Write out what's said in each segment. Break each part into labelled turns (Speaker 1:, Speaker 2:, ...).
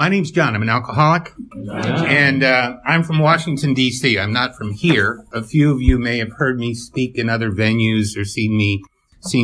Speaker 1: My name's John. I'm an alcoholic, and I'm from Washington, D.C. I'm not from here. A few of you may have heard me speak in other venues or seen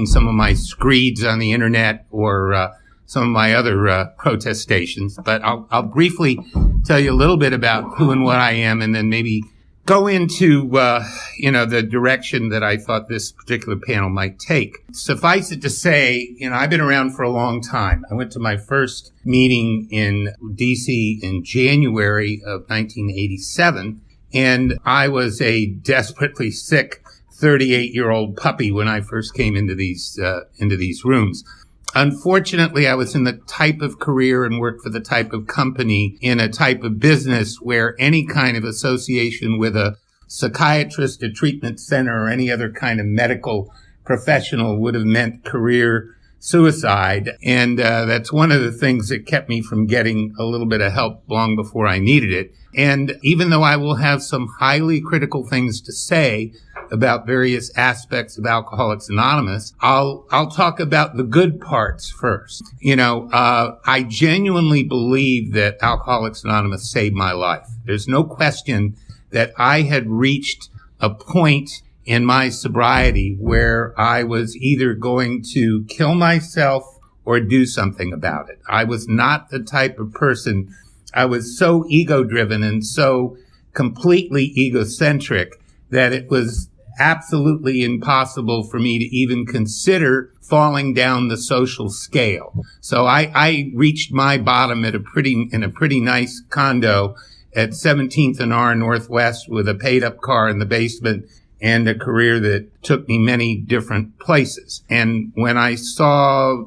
Speaker 1: some of my screeds on the internet or some of my other protest stations. But I'll briefly tell you a little bit about who and what I am, and then maybe go into, the direction that I thought this particular panel might take. Suffice it to say, I've been around for a long time. I went to my first meeting in D.C. in January of 1987, and I was a desperately sick 38-year-old puppy when I first came into these rooms. Unfortunately, I was in the type of career and worked for the type of company in a type of business where any kind of association with a psychiatrist, a treatment center, or any other kind of medical professional would have meant career suicide. And that's one of the things that kept me from getting a little bit of help long before I needed it. And even though I will have some highly critical things to say about various aspects of Alcoholics Anonymous, I'll talk about the good parts first. I genuinely believe that Alcoholics Anonymous saved my life. There's no question that I had reached a point in my sobriety where I was either going to kill myself or do something about it. I was not the type of person. I was so ego-driven and so completely egocentric that it was absolutely impossible for me to even consider falling down the social scale. So I reached my bottom in a pretty nice condo at 17th and R Northwest with a paid up car in the basement and a career that took me many different places. And when I saw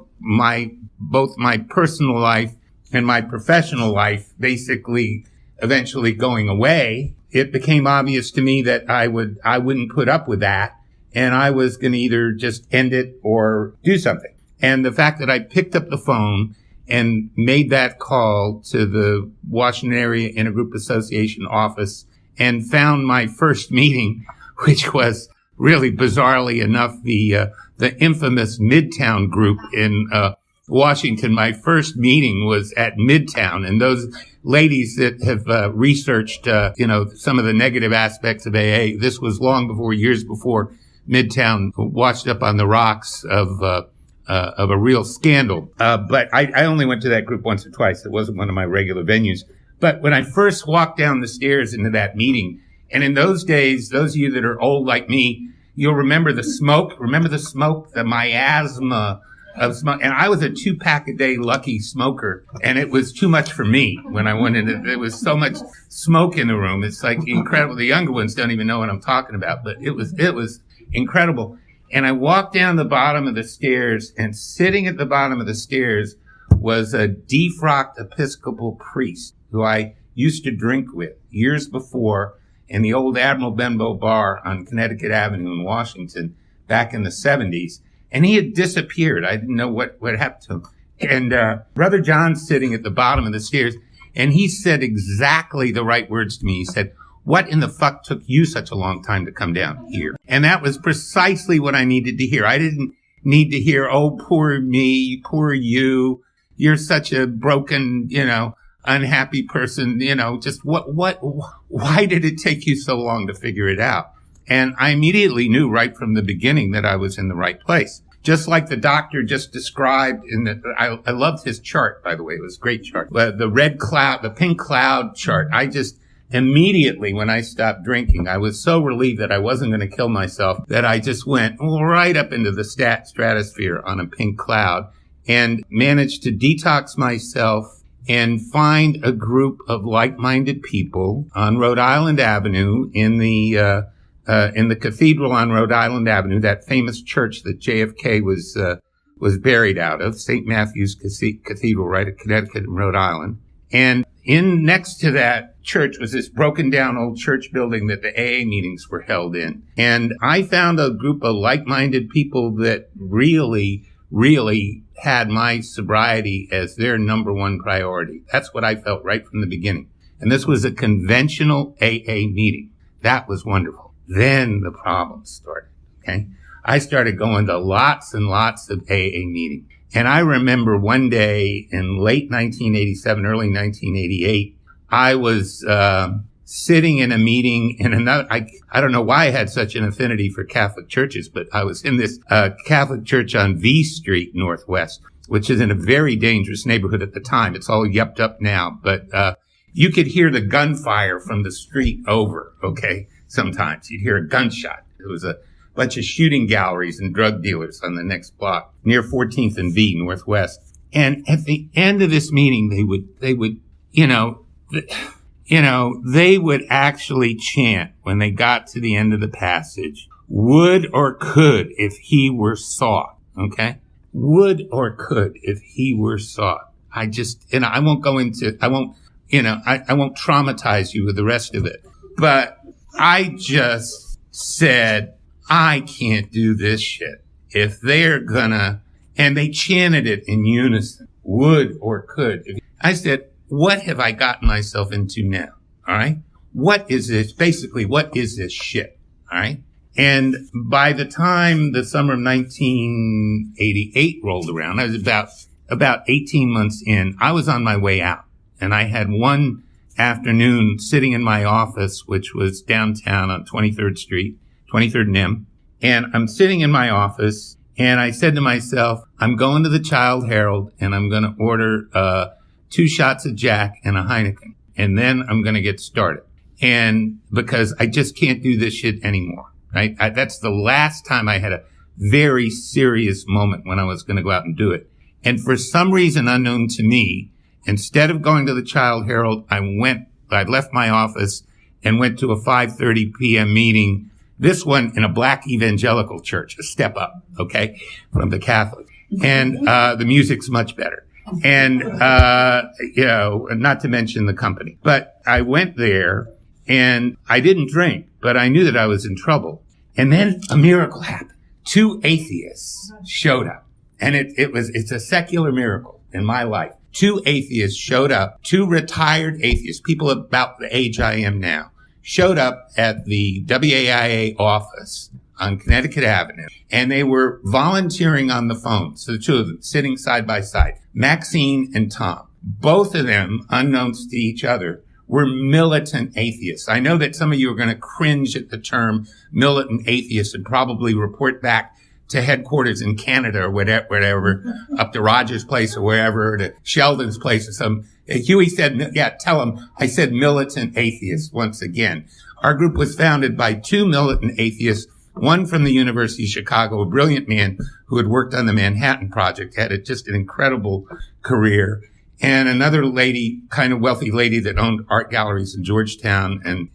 Speaker 1: both my personal life and my professional life basically eventually going away, it became obvious to me that I wouldn't put up with that, and I was going to either just end it or do something. And the fact that I picked up the phone and made that call to the Washington Area Intergroup Association office and found my first meeting, which was really bizarrely enough the infamous Midtown group in Washington. My first meeting was at Midtown, and those ladies that have researched some of the negative aspects of AA, this was years before Midtown washed up on the rocks of a real scandal. But I only went to that group once or twice. It wasn't one of my regular venues. But when I first walked down the stairs into that meeting, and in those days, those of you that are old like me, you'll remember the smoke. Remember the smoke, the miasma of smoke. And I was a 2-pack-a-day lucky smoker, and it was too much for me when I went in. There was so much smoke in the room. It's like incredible. The younger ones don't even know what I'm talking about, but it was incredible. And I walked down the bottom of the stairs, and sitting at the bottom of the stairs was a defrocked Episcopal priest who I used to drink with years before in the old Admiral Benbow bar on Connecticut Avenue in Washington back in the 70s. And he had disappeared. I didn't know what happened to him. And Brother John's sitting at the bottom of the stairs, and he said exactly the right words to me. He said, "What in the fuck took you such a long time to come down here?" And that was precisely what I needed to hear. I didn't need to hear, "Oh, poor me, poor you. You're such a broken, unhappy person. Just why did it take you so long to figure it out?" And I immediately knew right from the beginning that I was in the right place. Just like the doctor just described I loved his chart, by the way. It was a great chart. The red cloud, the pink cloud chart. I just immediately, when I stopped drinking, I was so relieved that I wasn't going to kill myself that I just went right up into the stratosphere on a pink cloud and managed to detox myself and find a group of like-minded people on Rhode Island Avenue in the cathedral on Rhode Island Avenue, that famous church that JFK was buried out of, St. Matthew's Cathedral, right at Connecticut and Rhode Island. And next to that church was this broken down old church building that the AA meetings were held in. And I found a group of like-minded people that really, really had my sobriety as their number one priority. That's what I felt right from the beginning. And this was a conventional AA meeting. That was wonderful. Then the problems started, okay? I started going to lots and lots of AA meetings. And I remember one day in late 1987, early 1988, I was sitting in a meeting in another, I don't know why I had such an affinity for Catholic churches, but I was in this Catholic church on V Street Northwest, which is in a very dangerous neighborhood at the time. It's all yupped up now, but you could hear the gunfire from the street over, okay? Sometimes you'd hear a gunshot. It was a bunch of shooting galleries and drug dealers on the next block near 14th and V Northwest. And at the end of this meeting, they would, they would actually chant when they got to the end of the passage, would or could if he were sought. Okay. Would or could if he were sought. I won't traumatize you with the rest of it, but I just said, I can't do this shit. If they're gonna, and they chanted it in unison, would or could. I said, what have I gotten myself into now? All right. What is this? Basically, what is this shit? All right. And by the time the summer of 1988 rolled around, I was about 18 months in. I was on my way out, and I had one afternoon sitting in my office, which was downtown on 23rd Street, 23rd and M. And I'm sitting in my office, and I said to myself, I'm going to the Child Herald, and I'm going to order 2 shots of Jack and a Heineken, and then I'm going to get started. And because I just can't do this shit anymore, right? That's the last time I had a very serious moment when I was going to go out and do it. And for some reason unknown to me, instead of going to the Child Herald, I left my office and went to a 5:30 p.m. meeting. This one in a black evangelical church, a step up, okay, from the Catholic. And the music's much better. And, not to mention the company. But I went there, and I didn't drink, but I knew that I was in trouble. And then a miracle happened. 2 atheists showed up. And it's a secular miracle in my life. 2 atheists showed up, 2 retired atheists, people about the age I am now, showed up at the WAIA office on Connecticut Avenue, and they were volunteering on the phone. So the 2 of them sitting side by side, Maxine and Tom, both of them, unknowns to each other, were militant atheists. I know that some of you are going to cringe at the term militant atheist and probably report back to headquarters in Canada or whatever, up to Rogers Place or wherever, to Sheldon's Place or some. Huey said, yeah, tell him I said militant atheists once again. Our group was founded by 2 militant atheists, one from the University of Chicago, a brilliant man who had worked on the Manhattan Project, had just an incredible career, and another lady, kind of wealthy lady that owned art galleries in Georgetown. And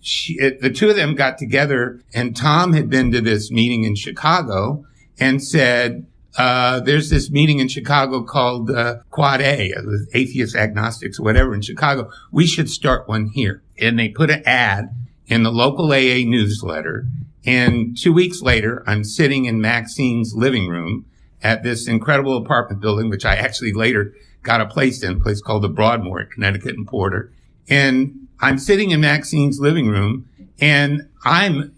Speaker 1: the 2 of them got together, and Tom had been to this meeting in Chicago and said, there's this meeting in Chicago called Quad A, Atheists, Agnostics, whatever in Chicago. We should start one here. And they put an ad in the local AA newsletter. And 2 weeks later, I'm sitting in Maxine's living room at this incredible apartment building, which I actually later got a place called the Broadmoor at Connecticut and Porter. And I'm sitting in Maxine's living room, and I'm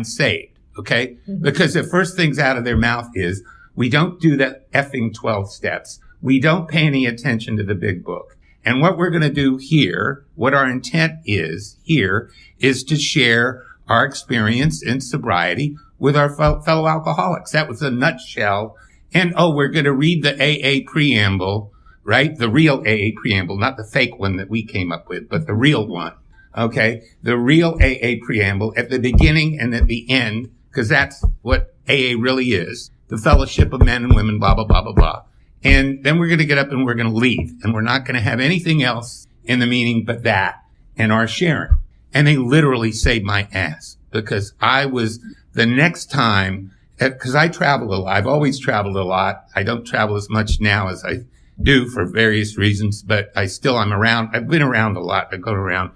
Speaker 1: saved. Okay? Because the first things out of their mouth is, we don't do the effing 12 steps. We don't pay any attention to the big book. And what we're going to do here, what our intent is here, is to share our experience in sobriety with our fellow alcoholics. That was a nutshell. And, we're going to read the AA preamble, right? The real AA preamble, not the fake one that we came up with, but the real one. Okay? The real AA preamble at the beginning and at the end, because that's what AA really is. The fellowship of men and women, blah, blah, blah, blah, blah. And then we're going to get up and we're going to leave. And we're not going to have anything else in the meeting but that and our sharing. And they literally saved my ass, because I was the next time, because I travel a lot. I've always traveled a lot. I don't travel as much now as I do for various reasons, but I'm around. I've been around a lot. I go around.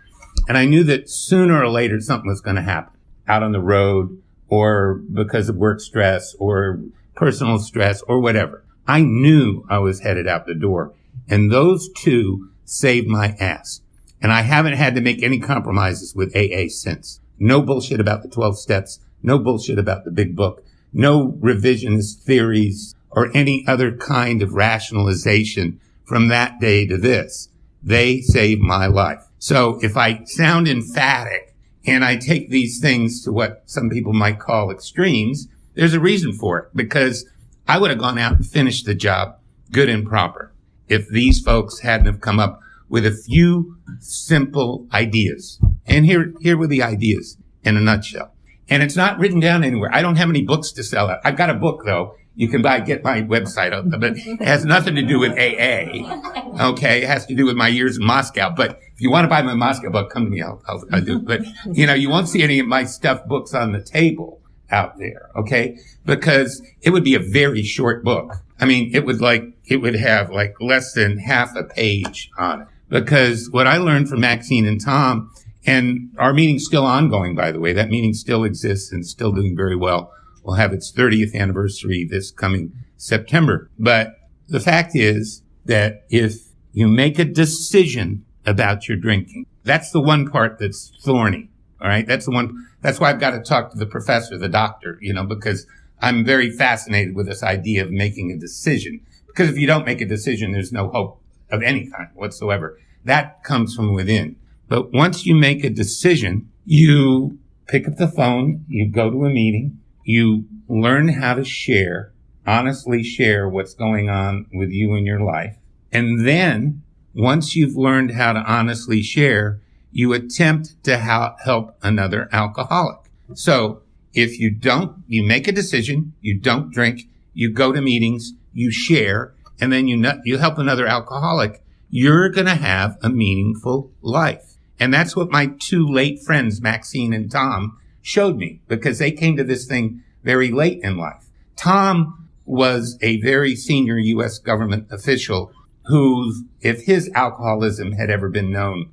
Speaker 1: And I knew that sooner or later something was going to happen out on the road, or because of work stress or personal stress or whatever. I knew I was headed out the door. And those 2 saved my ass. And I haven't had to make any compromises with AA since. No bullshit about the 12 steps. No bullshit about the big book. No revisionist theories or any other kind of rationalization from that day to this. They saved my life. So if I sound emphatic and I take these things to what some people might call extremes, there's a reason for it, because I would have gone out and finished the job good and proper if these folks hadn't have come up with a few simple ideas. And here were the ideas in a nutshell. And it's not written down anywhere. I don't have any books to sell out. I've got a book, though. You can get my website, but it has nothing to do with AA. Okay. It has to do with my years in Moscow. But if you want to buy my Moscow book, come to me. I'll do it. But, you won't see any of my stuffed books on the table out there. Okay. Because it would be a very short book. I mean, it would have like less than half a page on it. Because what I learned from Maxine and Tom, and our meeting's still ongoing, by the way. That meeting still exists and still doing very well. We'll have its 30th anniversary this coming September. But the fact is that if you make a decision about your drinking, that's the one part that's thorny. All right. That's the one. That's why I've got to talk to the professor, the doctor, because I'm very fascinated with this idea of making a decision. Because if you don't make a decision, there's no hope of any kind whatsoever. That comes from within. But once you make a decision, you pick up the phone, you go to a meeting, you learn how to honestly share what's going on with you in your life. And then once you've learned how to honestly share, you attempt to help another alcoholic. So if you make a decision, you don't drink, you go to meetings, you share, and then you help another alcoholic, you're going to have a meaningful life. And that's what my two late friends, Maxine and Tom, showed me, because they came to this thing very late in life. Tom was a very senior U.S. government official if his alcoholism had ever been known,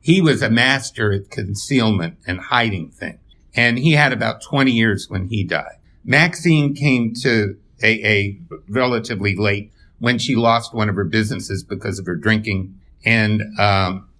Speaker 1: he was a master at concealment and hiding things. And he had about 20 years when he died. Maxine came to AA relatively late when she lost one of her businesses because of her drinking. And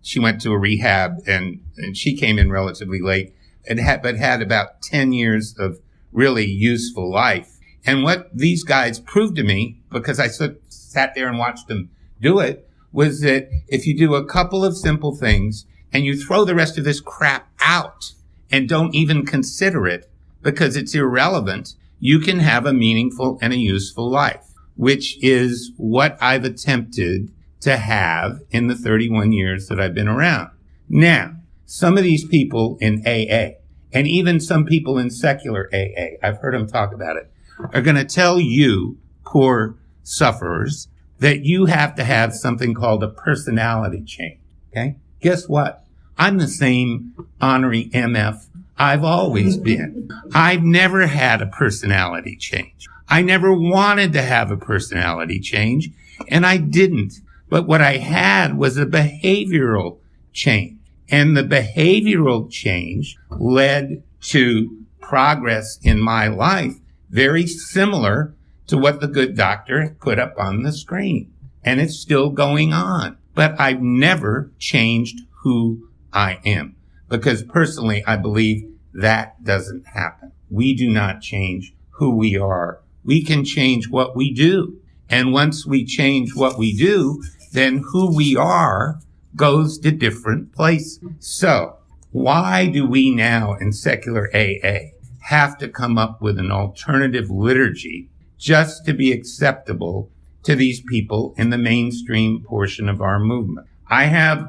Speaker 1: she went to a rehab, and she came in relatively late, but had about 10 years of really useful life. And what these guys proved to me, because I sat there and watched them do it, was that if you do a couple of simple things and you throw the rest of this crap out and don't even consider it because it's irrelevant, you can have a meaningful and a useful life, which is what I've attempted to have in the 31 years that I've been around. Now, some of these people in AA, and even some people in secular AA, I've heard them talk about it, are going to tell you, poor sufferers, that you have to have something called a personality change. Okay? Guess what? I'm the same honorary MF I've always been. I've never had a personality change. I never wanted to have a personality change, and I didn't. But what I had was a behavioral change. And the behavioral change led to progress in my life very similar to what the good doctor put up on the screen. And it's still going on. But I've never changed who I am. Because personally, I believe that doesn't happen. We do not change who we are. We can change what we do. And once we change what we do, then who we are goes to different places. So why do we now in secular AA have to come up with an alternative liturgy just to be acceptable to these people in the mainstream portion of our movement? I had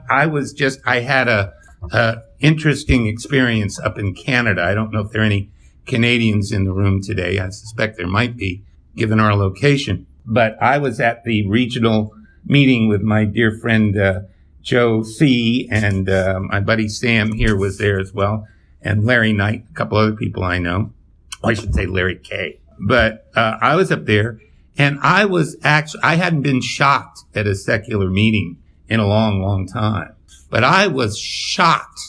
Speaker 1: a interesting experience up in Canada. I don't know if there are any Canadians in the room today. I suspect there might be, given our location. But I was at the regional meeting with my dear friend Joe C. and my buddy Sam here was there as well, and Larry Knight, a couple other people I know. I should say Larry K. But I was up there, and I hadn't been shocked at a secular meeting in a long, long time. But I was shocked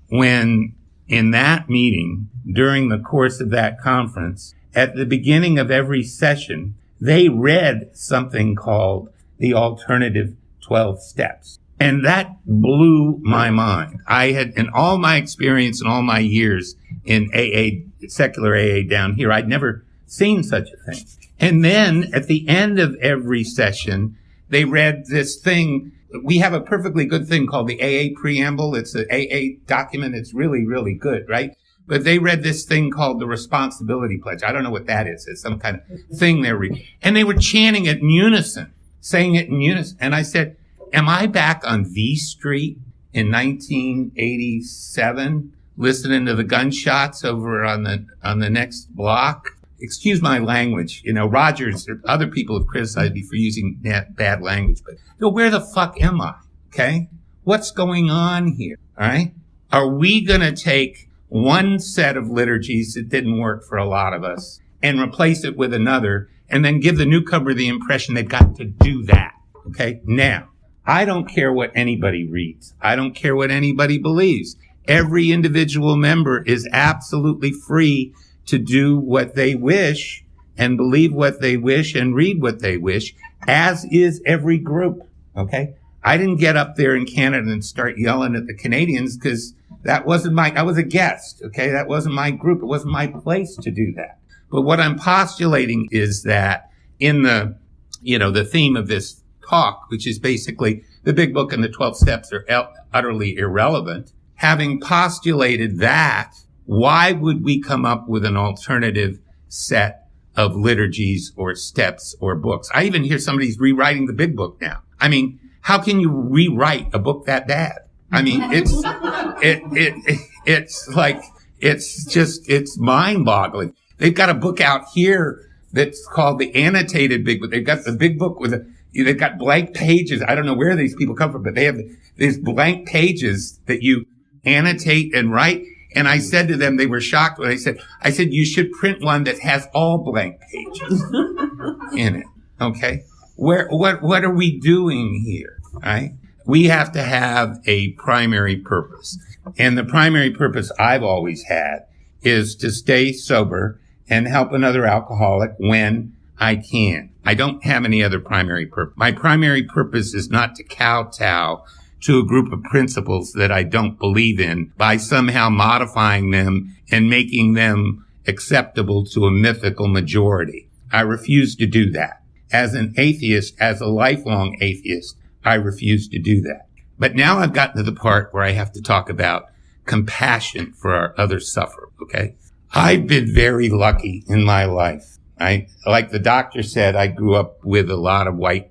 Speaker 1: when in that meeting, during the course of that conference, at the beginning of every session, they read something called the Alternative 12 Steps. And that blew my mind. I had, in all my experience and all my years in AA, secular AA down here, I'd never seen such a thing. And then at the end of every session, they read this thing. We have a perfectly good thing called the AA preamble. It's an AA document. It's really, really good, right? But they read this thing called the responsibility pledge. I don't know what that is. It's some kind of thing they're reading. And they were chanting it in unison, saying it in unison. And I said, am I back on V Street in 1987, listening to the gunshots over on the next block? Excuse my language. Rogers or other people have criticized me for using bad language, but where the fuck am I? Okay? What's going on here? All right? Are we going to take one set of liturgies that didn't work for a lot of us and replace it with another and then give the newcomer the impression they've got to do that? Okay? Now, I don't care what anybody reads. I don't care what anybody believes. Every individual member is absolutely free to do what they wish and believe what they wish and read what they wish, as is every group. Okay? I didn't get up there in Canada and start yelling at the Canadians because I was a guest. Okay? That wasn't my group. It wasn't my place to do that. But what I'm postulating is that in the theme of this talk, which is basically the Big Book and the 12 Steps are utterly irrelevant, having postulated that, why would we come up with an alternative set of liturgies or steps or books? I even hear somebody's rewriting the Big Book now. I mean, how can you rewrite a book that bad? I mean, it's mind-boggling. They've got a book out here that's called the Annotated Big Book. They've got the Big Book they've got blank pages. I don't know where these people come from, but they have these blank pages that you annotate and write. And I said to them, they were shocked when I said, you should print one that has all blank pages in it. Okay. What are we doing here? Right? We have to have a primary purpose. And the primary purpose I've always had is to stay sober and help another alcoholic when I can. I don't have any other primary purpose. My primary purpose is not to kowtow to a group of principles that I don't believe in by somehow modifying them and making them acceptable to a mythical majority. I refuse to do that. As an atheist, as a lifelong atheist, I refuse to do that. But now I've gotten to the part where I have to talk about compassion for our other sufferer, okay? I've been very lucky in my life. Like the doctor said, I grew up with a lot of white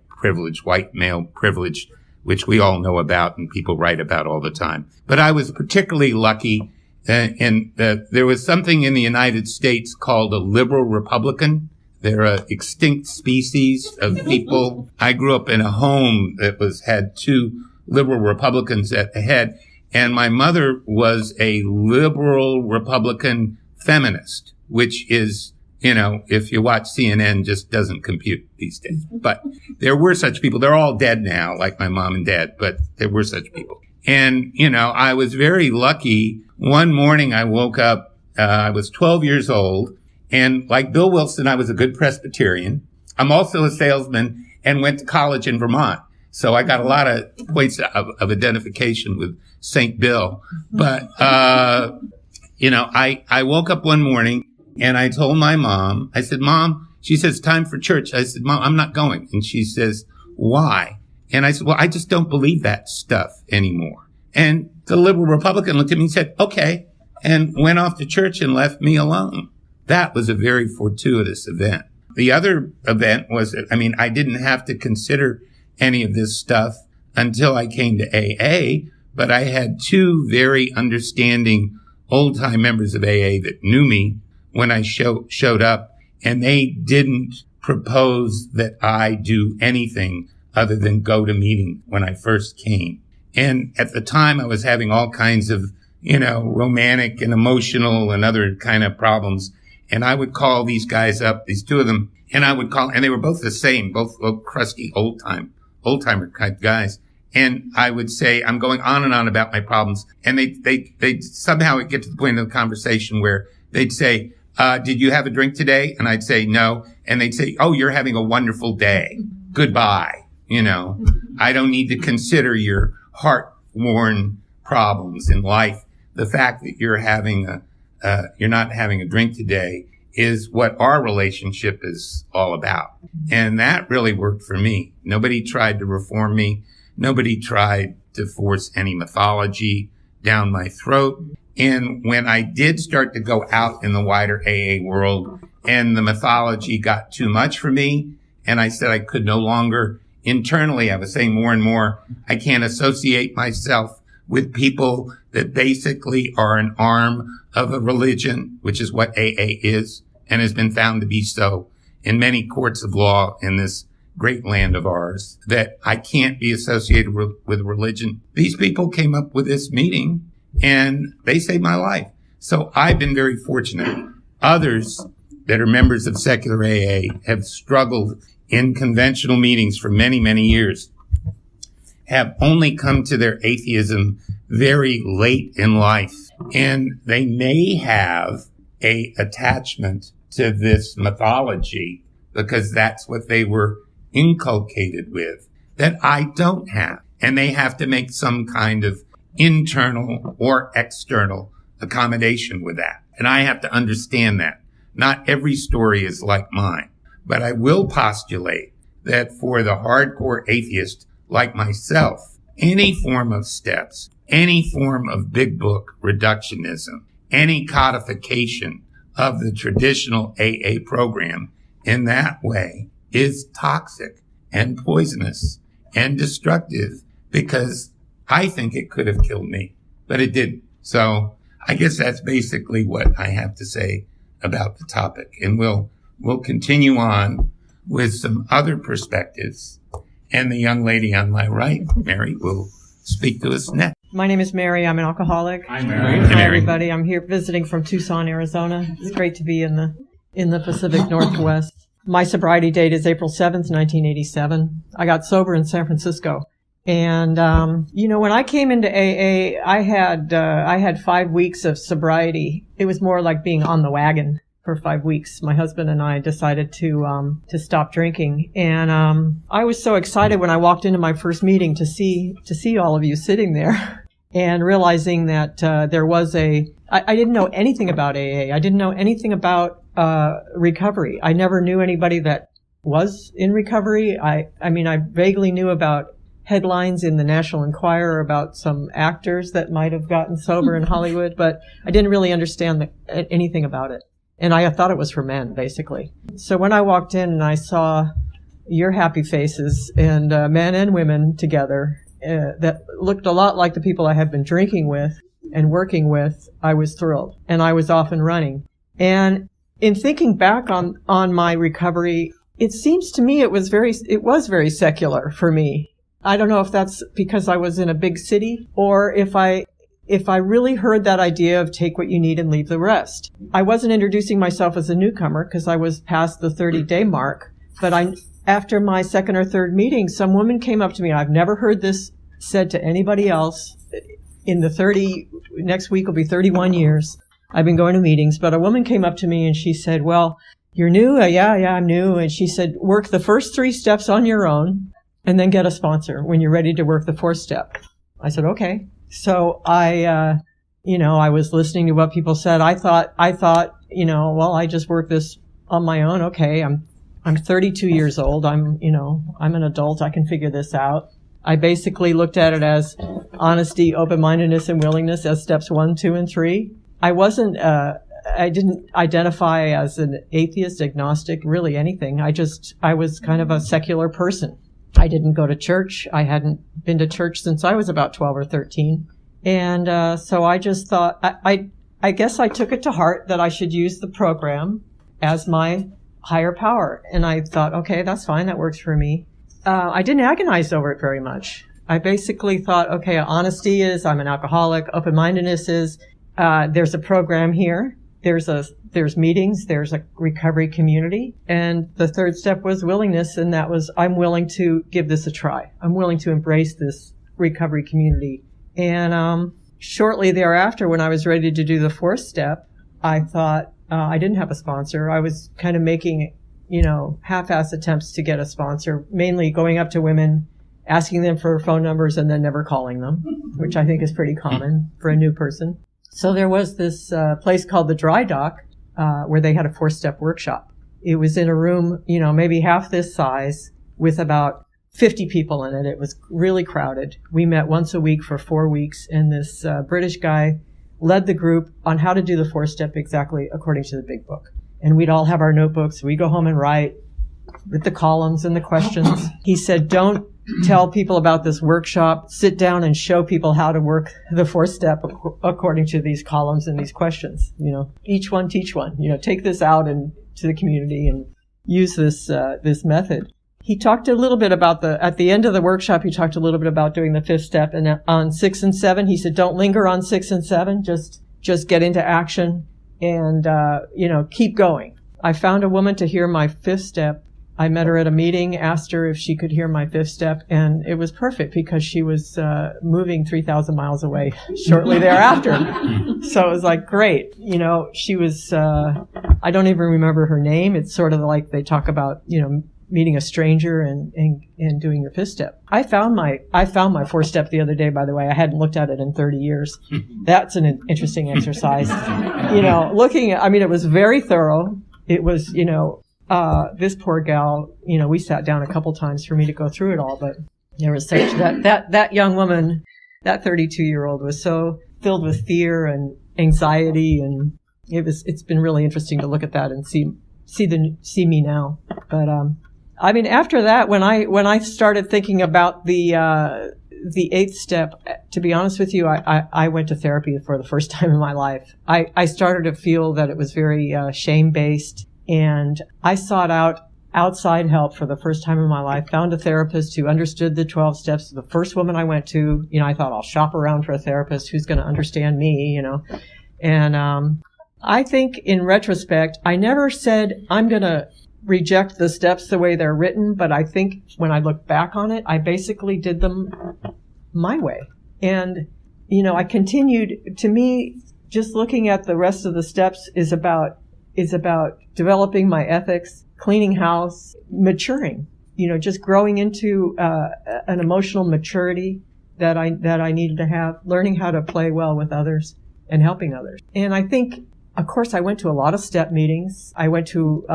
Speaker 1: male privilege, which we all know about and people write about all the time. But I was particularly lucky there was something in the United States called a liberal Republican. They're an extinct species of people. I grew up in a home that had two liberal Republicans at the head, and my mother was a liberal Republican feminist, which is, if you watch CNN, just doesn't compute these days. But there were such people. They're all dead now, like my mom and dad, but there were such people. And, I was very lucky. One morning I woke up, I was 12 years old, and like Bill Wilson, I was a good Presbyterian. I'm also a salesman and went to college in Vermont. So I got a lot of points of identification with St. Bill. But, I woke up one morning and I told my mom, I said, Mom, she says, time for church. I said, Mom, I'm not going. And she says, why? And I said, well, I just don't believe that stuff anymore. And the liberal Republican looked at me and said, okay, and went off to church and left me alone. That was a very fortuitous event. The other event was, I didn't have to consider any of this stuff until I came to AA, but I had two very understanding old-time members of AA that knew me when I showed up, and they didn't propose that I do anything other than go to meeting when I first came. And at the time, I was having all kinds of, romantic and emotional and other kind of problems. And I would call these guys up, these two of them, and they were both the same, both crusty old-timer type guys. And I would say, I'm going on and on about my problems. And they somehow would get to the point of the conversation where they'd say, did you have a drink today? And I'd say no. And they'd say, oh, you're having a wonderful day. Goodbye. I don't need to consider your heart-worn problems in life. The fact that you're not having a drink today is what our relationship is all about. And that really worked for me. Nobody tried to reform me. Nobody tried to force any mythology down my throat. And when I did start to go out in the wider AA world and the mythology got too much for me, and I said I could no longer internally, I was saying more and more, I can't associate myself with people that basically are an arm of a religion, which is what AA is and has been found to be so in many courts of law in this great land of ours, that I can't be associated with religion. These people came up with this meeting and they saved my life. So I've been very fortunate. Others that are members of secular AA have struggled in conventional meetings for many, many years, have only come to their atheism very late in life. And they may have a attachment to this mythology because that's what they were inculcated with that I don't have. And they have to make some kind of internal or external accommodation with that. And I have to understand that. Not every story is like mine. But I will postulate that for the hardcore atheist like myself, any form of steps, any form of big book reductionism, any codification of the traditional AA program in that way is toxic and poisonous and destructive, because I think it could have killed me, but it didn't. So I guess that's basically what I have to say about the topic. And we'll continue on with some other perspectives. And the young lady on my right, Mary, will speak to us next.
Speaker 2: My name is Mary. I'm an alcoholic.
Speaker 1: Hi, Mary.
Speaker 2: Hi, everybody. I'm here visiting from Tucson, Arizona. It's great to be in the Pacific Northwest. My sobriety date is April 7th, 1987. I got sober in San Francisco. And, when I came into AA, I had 5 weeks of sobriety. It was more like being on the wagon for 5 weeks. My husband and I decided to stop drinking. And, I was so excited when I walked into my first meeting to see all of you sitting there and realizing that, there was I didn't know anything about AA. I didn't know anything about, recovery. I never knew anybody that was in recovery. I vaguely knew about headlines in the National Enquirer about some actors that might have gotten sober in Hollywood, but I didn't really understand anything about it. And I thought it was for men, basically. So when I walked in and I saw your happy faces and men and women together that looked a lot like the people I had been drinking with and working with, I was thrilled. And I was off and running. And in thinking back on my recovery, it seems to me it was very secular for me. I don't know if that's because I was in a big city or if I really heard that idea of take what you need and leave the rest. I wasn't introducing myself as a newcomer because I was past the 30-day mark, but after my second or third meeting, some woman came up to me. I've never heard this said to anybody else. Next week will be 31 years. I've been going to meetings, but a woman came up to me and she said, "Well, you're new?" Yeah, I'm new. And she said, "Work the first 3 steps on your own and then get a sponsor when you're ready to work the 4th step." I said, "Okay." So I was listening to what people said. I thought, well, I just work this on my own. Okay. I'm 32 years old. I'm an adult. I can figure this out. I basically looked at it as honesty, open-mindedness, and willingness as steps 1, 2, and 3. I didn't identify as an atheist, agnostic, really anything. I was kind of a secular person. I didn't go to church. I hadn't been to church since I was about 12 or 13. And so I just thought, I guess I took it to heart that I should use the program as my higher power. And I thought, okay, that's fine. That works for me. I didn't agonize over it very much. I basically thought, okay, honesty is I'm an alcoholic. Open-mindedness is there's a program here. There's meetings, there's a recovery community. And the 3rd step was willingness, and that was I'm willing to give this a try. I'm willing to embrace this recovery community. And shortly thereafter, when I was ready to do the 4th step, I thought I didn't have a sponsor. I was kind of making, half-ass attempts to get a sponsor, mainly going up to women, asking them for phone numbers, and then never calling them, which I think is pretty common for a new person. So there was this place called the Dry Dock where they had a 4-step workshop. It was in a room, maybe half this size with about 50 people in it. It was really crowded. We met once a week for 4 weeks, and this British guy led the group on how to do the 4-step exactly according to the big book. And we'd all have our notebooks. We'd go home and write with the columns and the questions. He said, don't tell people about this workshop. Sit down and show people how to work the 4-step according to these columns and these questions. Each one teach one. Take this out and to the community and use this method. He talked a little bit about at the end of the workshop, he talked a little bit about doing the 5th step. And on 6 and 7, he said, don't linger on 6 and 7. Just get into action and, keep going. I found a woman to hear my 5th step. I met her at a meeting, asked her if she could hear my 5th step, and it was perfect because she was moving 3,000 miles away shortly thereafter. So it was like, great. She was, I don't even remember her name. It's sort of like they talk about, meeting a stranger and doing your 5th step. I found my 4-step the other day, by the way. I hadn't looked at it in 30 years. That's an interesting exercise. It was very thorough. It was, this poor gal, we sat down a couple times for me to go through it all, but there was such that young woman, that 32-year-old was so filled with fear and anxiety, and it's been really interesting to look at that and see me now. But after that, when I started thinking about the 8th step, to be honest with you, I went to therapy for the first time in my life. I started to feel that it was very shame-based. And I sought out outside help for the first time in my life, found a therapist who understood the 12 steps. The first woman I went to, I thought I'll shop around for a therapist who's going to understand me, And I think in retrospect, I never said I'm going to reject the steps the way they're written, but I think when I look back on it, I basically did them my way. And, I continued, to me, just looking at the rest of the steps is about developing my ethics, cleaning house, maturing, just growing into an emotional maturity that I needed to have, learning how to play well with others and helping others. And I think, of course, I went to a lot of step meetings. I went to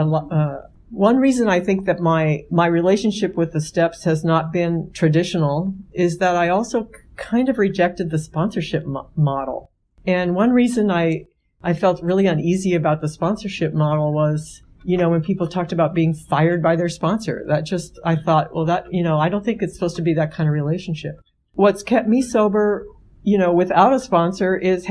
Speaker 2: one reason I think that my relationship with the steps has not been traditional is that I also kind of rejected the sponsorship model. And one reason I felt really uneasy about the sponsorship model was, when people talked about being fired by their sponsor. I thought, well, I don't think it's supposed to be that kind of relationship. What's kept me sober, without a sponsor is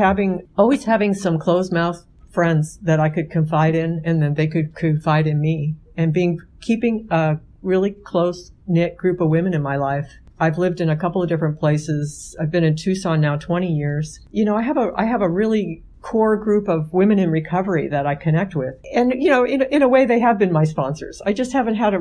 Speaker 2: always having some closed mouth friends that I could confide in, and then they could confide in me, and keeping a really close knit group of women in my life. I've lived in a couple of different places. I've been in Tucson now 20 years. I have a really core group of women in recovery that I connect with. And, in a way, they have been my sponsors. I just haven't had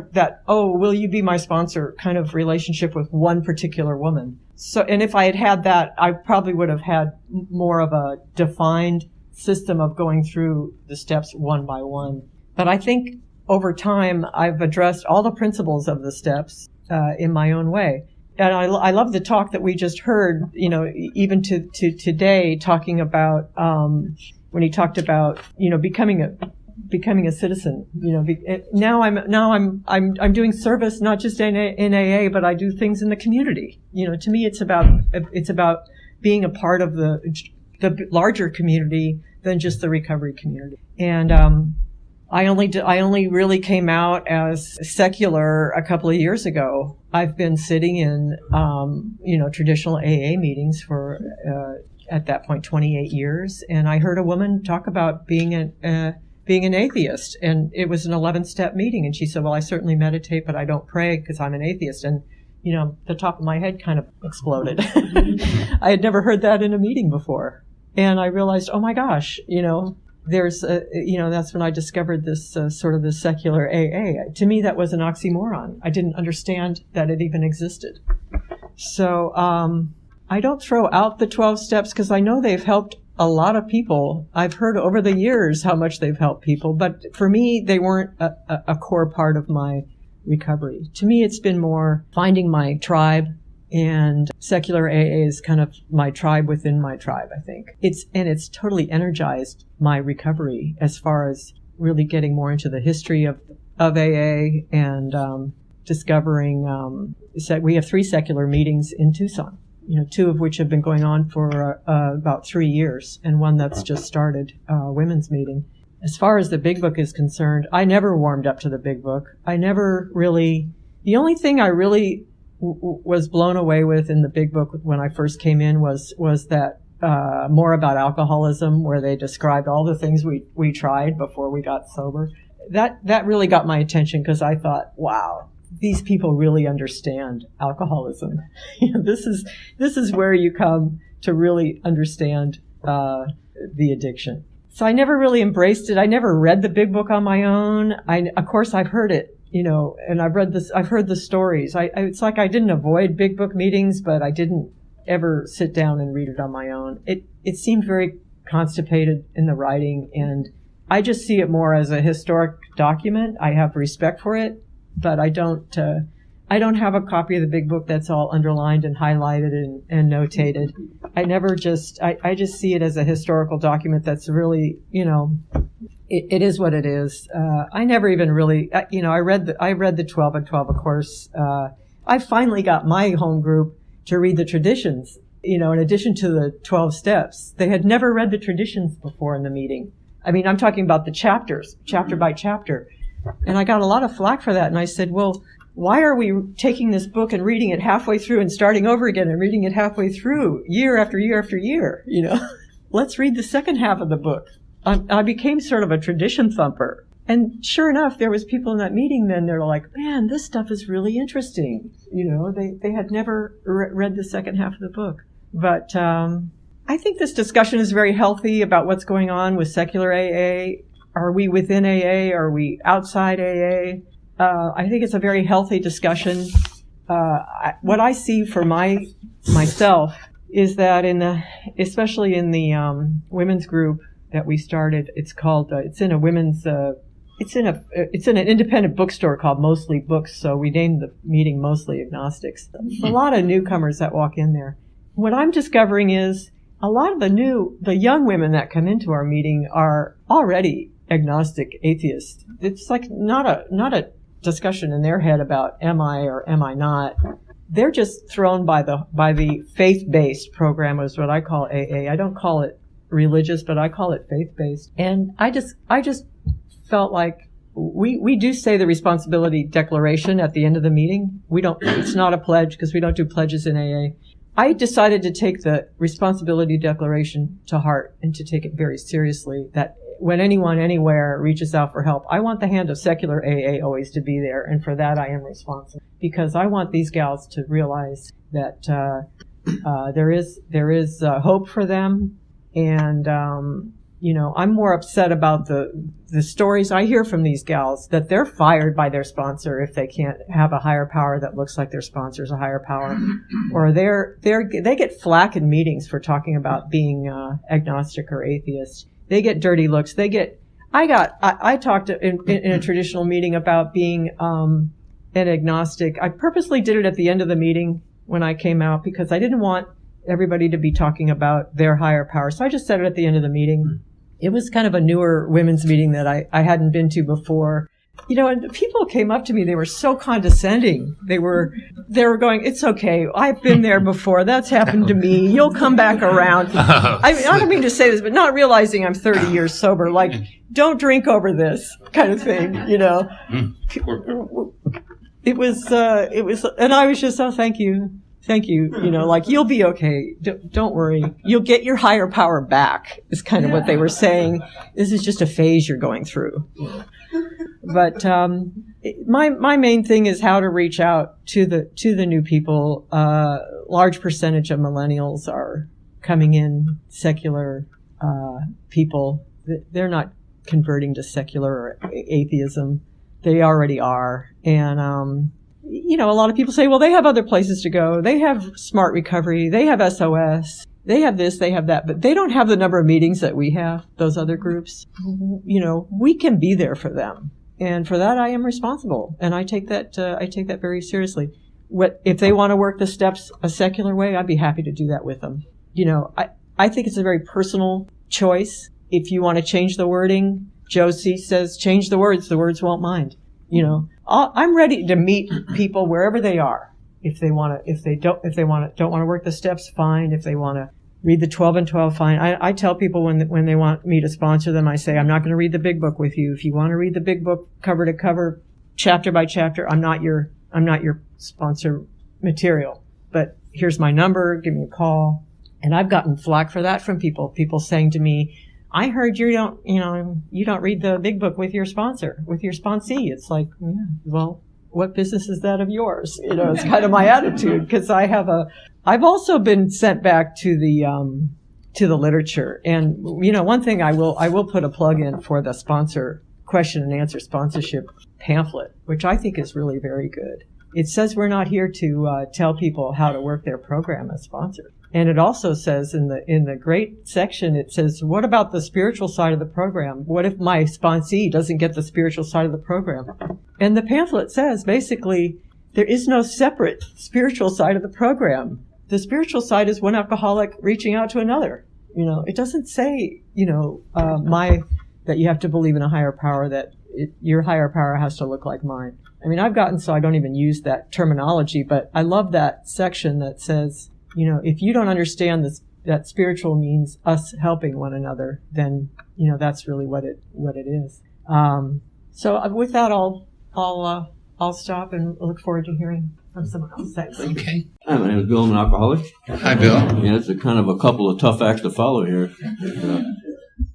Speaker 2: will you be my sponsor kind of relationship with one particular woman. So, and if I had that, I probably would have had more of a defined system of going through the steps one by one. But I think over time, I've addressed all the principles of the steps in my own way. And I love the talk that we just heard, even to today, talking about when he talked about becoming a citizen. Now I'm doing service not just in AA, but I do things in the community. To me, it's about being a part of the larger community than just the recovery community. And I only really came out as secular a couple of years ago. I've been sitting in, traditional AA meetings for, at that point, 28 years. And I heard a woman talk about being an atheist. And it was an 11-step meeting. And she said, well, I certainly meditate, but I don't pray because I'm an atheist. And, the top of my head kind of exploded. I had never heard that in a meeting before. And I realized, oh my gosh, there's, that's when I discovered this sort of this secular AA. To me, that was an oxymoron. I didn't understand that it even existed. So I don't throw out the 12 steps because I know they've helped a lot of people. I've heard over the years how much they've helped people, but for me, they weren't a core part of my recovery. To me, it's been more finding my tribe, And secular AA is kind of my tribe within my tribe, I think. It's totally energized my recovery as far as really getting more into the history of AA and discovering we have 3 secular meetings in Tucson, 2 of which have been going on for about 3 years, and one that's just started, women's meeting. As far as the Big Book is concerned, I never warmed up to the Big Book. The only thing I really was blown away with in the Big Book when I first came in was that more about alcoholism, where they described all the things we tried before we got sober. That really got my attention, because I thought, wow, these people really understand alcoholism. This is where you come to really understand the addiction. So I never really embraced it. I never read the Big Book on my own. Of course, I've heard it, and I've heard the stories. It's like I didn't avoid Big Book meetings, but I didn't ever sit down and read it on my own. It seemed very constipated in the writing, and I just see it more as a historic document. I have respect for it, but I don't have a copy of the Big Book that's all underlined and highlighted and notated. I just see it as a historical document that's really, it is what it is. I never even really, I read the 12 and 12, of course. I finally got my home group to read the traditions, in addition to the 12 steps. They had never read the traditions before in the meeting. I mean, I'm talking about the chapters, chapter by chapter. And I got a lot of flack for that. And I said, well, why are we taking this book and reading it halfway through and starting over again and reading it halfway through year after year after year? Let's read the second half of the book. I became sort of a tradition thumper. And sure enough, there was people in that meeting then, they're like, man, this stuff is really interesting. They had never read the second half of the book. But I think this discussion is very healthy about what's going on with secular AA. Are we within AA? Are we outside AA? I think it's a very healthy discussion. What I see for myself is that especially in the women's group that we started, it's called it's in an independent bookstore called Mostly Books. So we named the meeting Mostly Agnostics. A lot of newcomers that walk in there. What I'm discovering is a lot of the young women that come into our meeting are already agnostic atheists. It's like not a discussion in their head about am I or am I not. They're just thrown by the faith-based program, is what I call AA. I don't call it religious, but I call it faith-based. And I just felt like we do say the responsibility declaration at the end of the meeting. It's not a pledge, because we don't do pledges in AA. I decided to take the responsibility declaration to heart and to take it very seriously, that when anyone anywhere reaches out for help, I want the hand of secular AA always to be there, and for that I am responsible, because I want these gals to realize that there is hope for them, and I'm more upset about the stories I hear from these gals, that they're fired by their sponsor if they can't have a higher power that looks like their sponsor's a higher power, or they get flack in meetings for talking about being agnostic or atheist. They get dirty looks. I talked in a traditional meeting about being an agnostic. I purposely did it at the end of the meeting when I came out, because I didn't want everybody to be talking about their higher power. So I just said it at the end of the meeting. It was kind of a newer women's meeting that I hadn't been to before. And people came up to me. They were so condescending. They were going, it's okay. I've been there before. That's happened to me. You'll come back around. I don't mean to say this, but not realizing I'm 30 years sober. Like, don't drink over this kind of thing, It was, and I was just, oh, thank you. Thank you. Like, you'll be okay. Don't worry. You'll get your higher power back, is kind of what they were saying. This is just a phase you're going through. But my main thing is how to reach out to the new people. Large percentage of millennials are coming in secular people. They're not converting to secular or atheism. They already are. And a lot of people say, well, they have other places to go. They have Smart Recovery. They have SOS. They have this, they have that, but they don't have the number of meetings that we have, those other groups. We can be there for them. And for that, I am responsible. And I take that very seriously. if they want to work the steps a secular way, I'd be happy to do that with them. I think it's a very personal choice. If you want to change the wording, Josie says, change the words won't mind. I'm ready to meet people wherever they are. If they don't want to work the steps, fine. If they want to read the 12 and 12, fine. I tell people when they want me to sponsor them, I say, I'm not going to read the big book with you. If you want to read the big book cover to cover, chapter by chapter, I'm not your sponsor material. But here's my number, give me a call. And I've gotten flack for that from people saying to me, I heard you don't read the big book with your sponsor, with your sponsee. It's like, yeah, well, what business is that of yours? It's kind of my attitude, because I've also been sent back to the literature. And, one thing I will put a plug in for the sponsor question and answer sponsorship pamphlet, which I think is really very good. It says we're not here to tell people how to work their program as sponsors. And it also says in the great section, it says, what about the spiritual side of the program? What if my sponsee doesn't get the spiritual side of the program? And the pamphlet says, basically, there is no separate spiritual side of the program. The spiritual side is one alcoholic reaching out to another. It doesn't say, that you have to believe in a higher power, that your higher power has to look like mine. I mean, I've gotten so I don't even use that terminology, but I love that section that says, if you don't understand this, that spiritual means us helping one another, then, that's really what it is. So with that, I'll stop and look forward to hearing from someone else. Thanks.
Speaker 1: Okay.
Speaker 3: Hi, my name is Bill. I'm an alcoholic.
Speaker 1: Hi, Bill.
Speaker 3: Yeah, it's a couple of tough acts to follow here.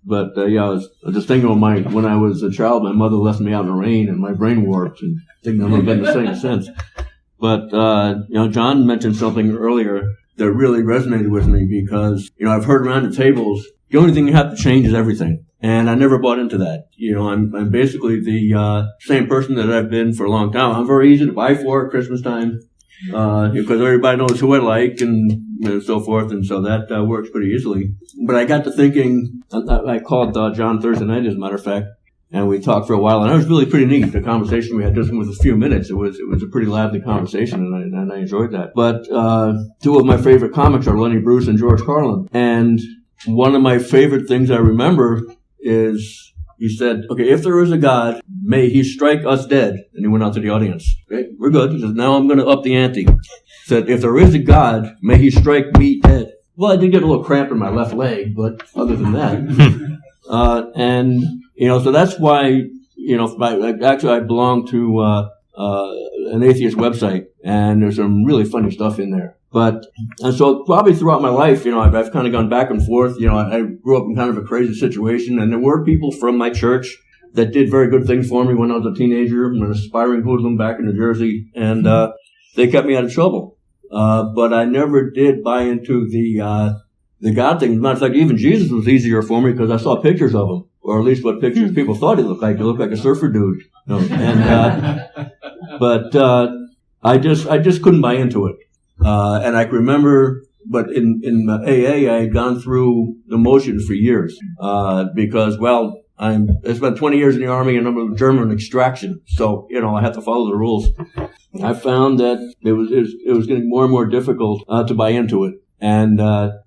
Speaker 3: But I was just thinking of when I was a child, my mother left me out in the rain and my brain warped, and thinking I've been the same since. But, John mentioned something earlier that really resonated with me, because, I've heard around the tables, the only thing you have to change is everything. And I never bought into that. I'm basically the same person that I've been for a long time. I'm very easy to buy for at Christmas time, because everybody knows who I like and so forth, and so that works pretty easily. But I got to thinking, I called John Thursday night, as a matter of fact, and we talked for a while, and it was really pretty neat. The conversation we had just with a few minutes, it was a pretty lively conversation, and I enjoyed that. But two of my favorite comics are Lenny Bruce and George Carlin, and one of my favorite things I remember is he said, okay, if there is a God, may he strike us dead. And he went out to the audience. Okay, we're good. He says, now I'm going to up the ante. He said, if there is a God, may he strike me dead. Well, I did get a little cramp in my left leg, but other than that. So that's why, I belong to an atheist website, and there's some really funny stuff in there. And so probably throughout my life, I've kind of gone back and forth. I grew up in kind of a crazy situation, and there were people from my church that did very good things for me when I was a teenager, an aspiring hoodlum back in New Jersey, and they kept me out of trouble. But I never did buy into the God thing. As a matter of fact, even Jesus was easier for me because I saw pictures of him, or at least what pictures people thought he looked like. He looked like a surfer dude. But I just couldn't buy into it. And I can remember, but in AA, I had gone through the motions for years, because, I spent 20 years in the Army and I'm of German extraction. So, I had to follow the rules. I found that it was getting more and more difficult, to buy into it. And,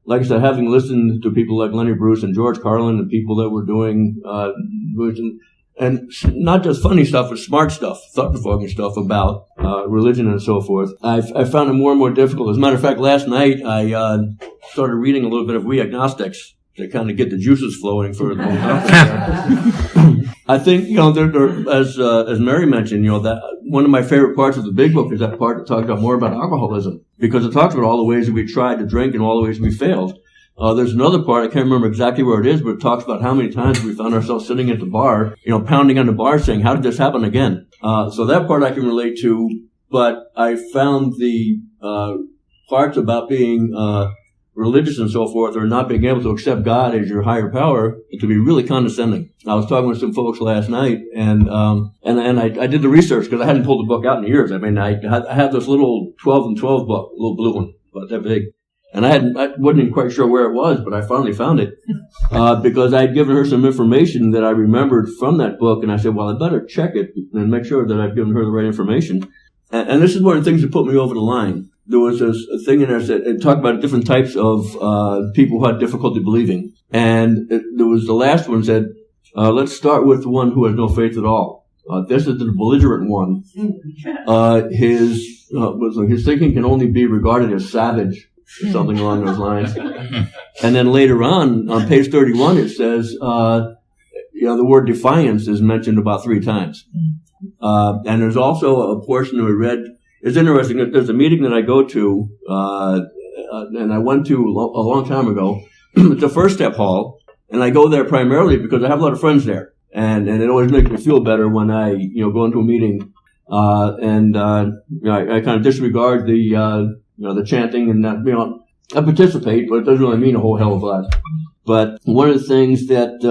Speaker 3: like I said, having listened to people like Lenny Bruce and George Carlin and people that were doing, and not just funny stuff, but smart stuff, thought-provoking stuff about religion and so forth, I found it more and more difficult. As a matter of fact, last night I started reading a little bit of We Agnostics to kind of get the juices flowing for the conference. I think, as Mary mentioned, that one of my favorite parts of the big book is that part that talks about more about alcoholism, because it talks about all the ways that we tried to drink and all the ways we failed. There's another part, I can't remember exactly where it is, but it talks about how many times we found ourselves sitting at the bar, pounding on the bar saying, how did this happen again? So that part I can relate to, but I found the parts about being religious and so forth, or not being able to accept God as your higher power, to be really condescending. I was talking with some folks last night, and I did the research because I hadn't pulled the book out in years. I mean, I had this little 12 and 12 book, little blue one, about that big. And I wasn't even quite sure where it was, but I finally found it, because I had given her some information that I remembered from that book, and I said, well, I better check it and make sure that I've given her the right information. and this is one of the things that put me over the line. There was a thing in there that talked about different types of people who had difficulty believing. And there was the last one said, let's start with the one who has no faith at all. This is the belligerent one. His thinking can only be regarded as savage, or something along those lines. And then later on page 31, it says, the word defiance is mentioned about 3 times. And there's also a portion that we read. It's interesting that there's a meeting that I go to, and I went to a long time ago. It's a First Step Hall, and I go there primarily because I have a lot of friends there. And it always makes me feel better when I, go into a meeting, I kind of disregard the chanting and not, I participate, but it doesn't really mean a whole hell of a lot. But one of the things that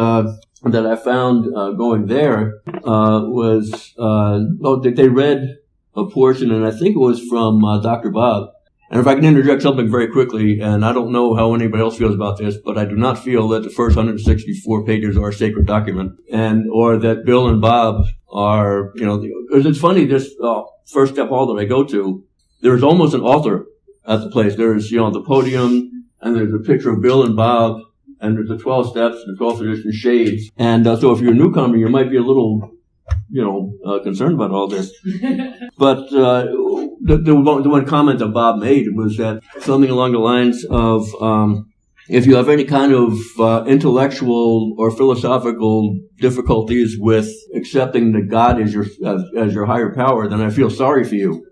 Speaker 3: I found, going there, was, they read a portion, and I think it was from, Dr. Bob. And if I can interject something very quickly, and I don't know how anybody else feels about this, but I do not feel that the first 164 pages are a sacred document, or that Bill and Bob are, because it's funny, this First Step Hall that I go to, there's almost an altar at the place. There's, the podium, and there's a picture of Bill and Bob, and there's the 12 steps, the 12 tradition shades. And so if you're a newcomer, you might be a little, concerned about all this. But the one comment that Bob made was that something along the lines of, if you have any kind of intellectual or philosophical difficulties with accepting that God is your higher power, then I feel sorry for you.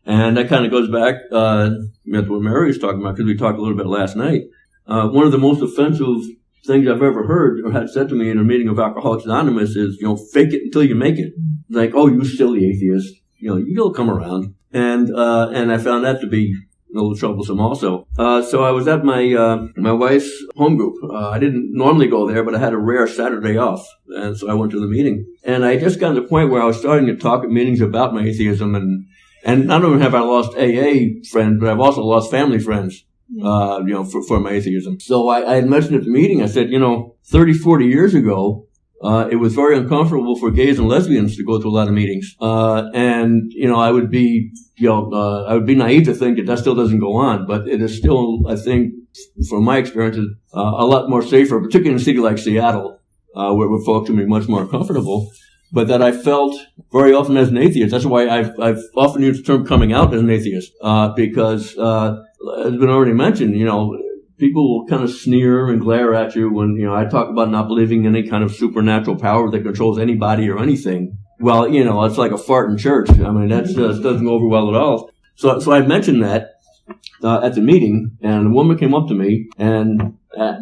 Speaker 3: And that kind of goes back to what Mary was talking about, because we talked a little bit last night. One of the most offensive things I've ever heard or had said to me in a meeting of Alcoholics Anonymous is, fake it until you make it. Like, oh, you silly atheist. You'll come around. And I found that to be a little troublesome also. So I was at my wife's home group. I didn't normally go there, but I had a rare Saturday off. And so I went to the meeting. And I just got to the point where I was starting to talk at meetings about my atheism. And not only have I lost AA friends, but I've also lost family friends. For my atheism. So I had mentioned at the meeting, I said, 30, 40 years ago, it was very uncomfortable for gays and lesbians to go to a lot of meetings. I would be, I would be naive to think that still doesn't go on, but it is still, I think, from my experience, a lot more safer, particularly in a city like Seattle, where folks can be much more comfortable. But that I felt very often as an atheist. That's why I've often used the term coming out as an atheist, because, as been already mentioned, people will kind of sneer and glare at you when, I talk about not believing in any kind of supernatural power that controls anybody or anything. Well, it's like a fart in church. I mean, that doesn't go over well at all. So I mentioned that, at the meeting, and a woman came up to me, and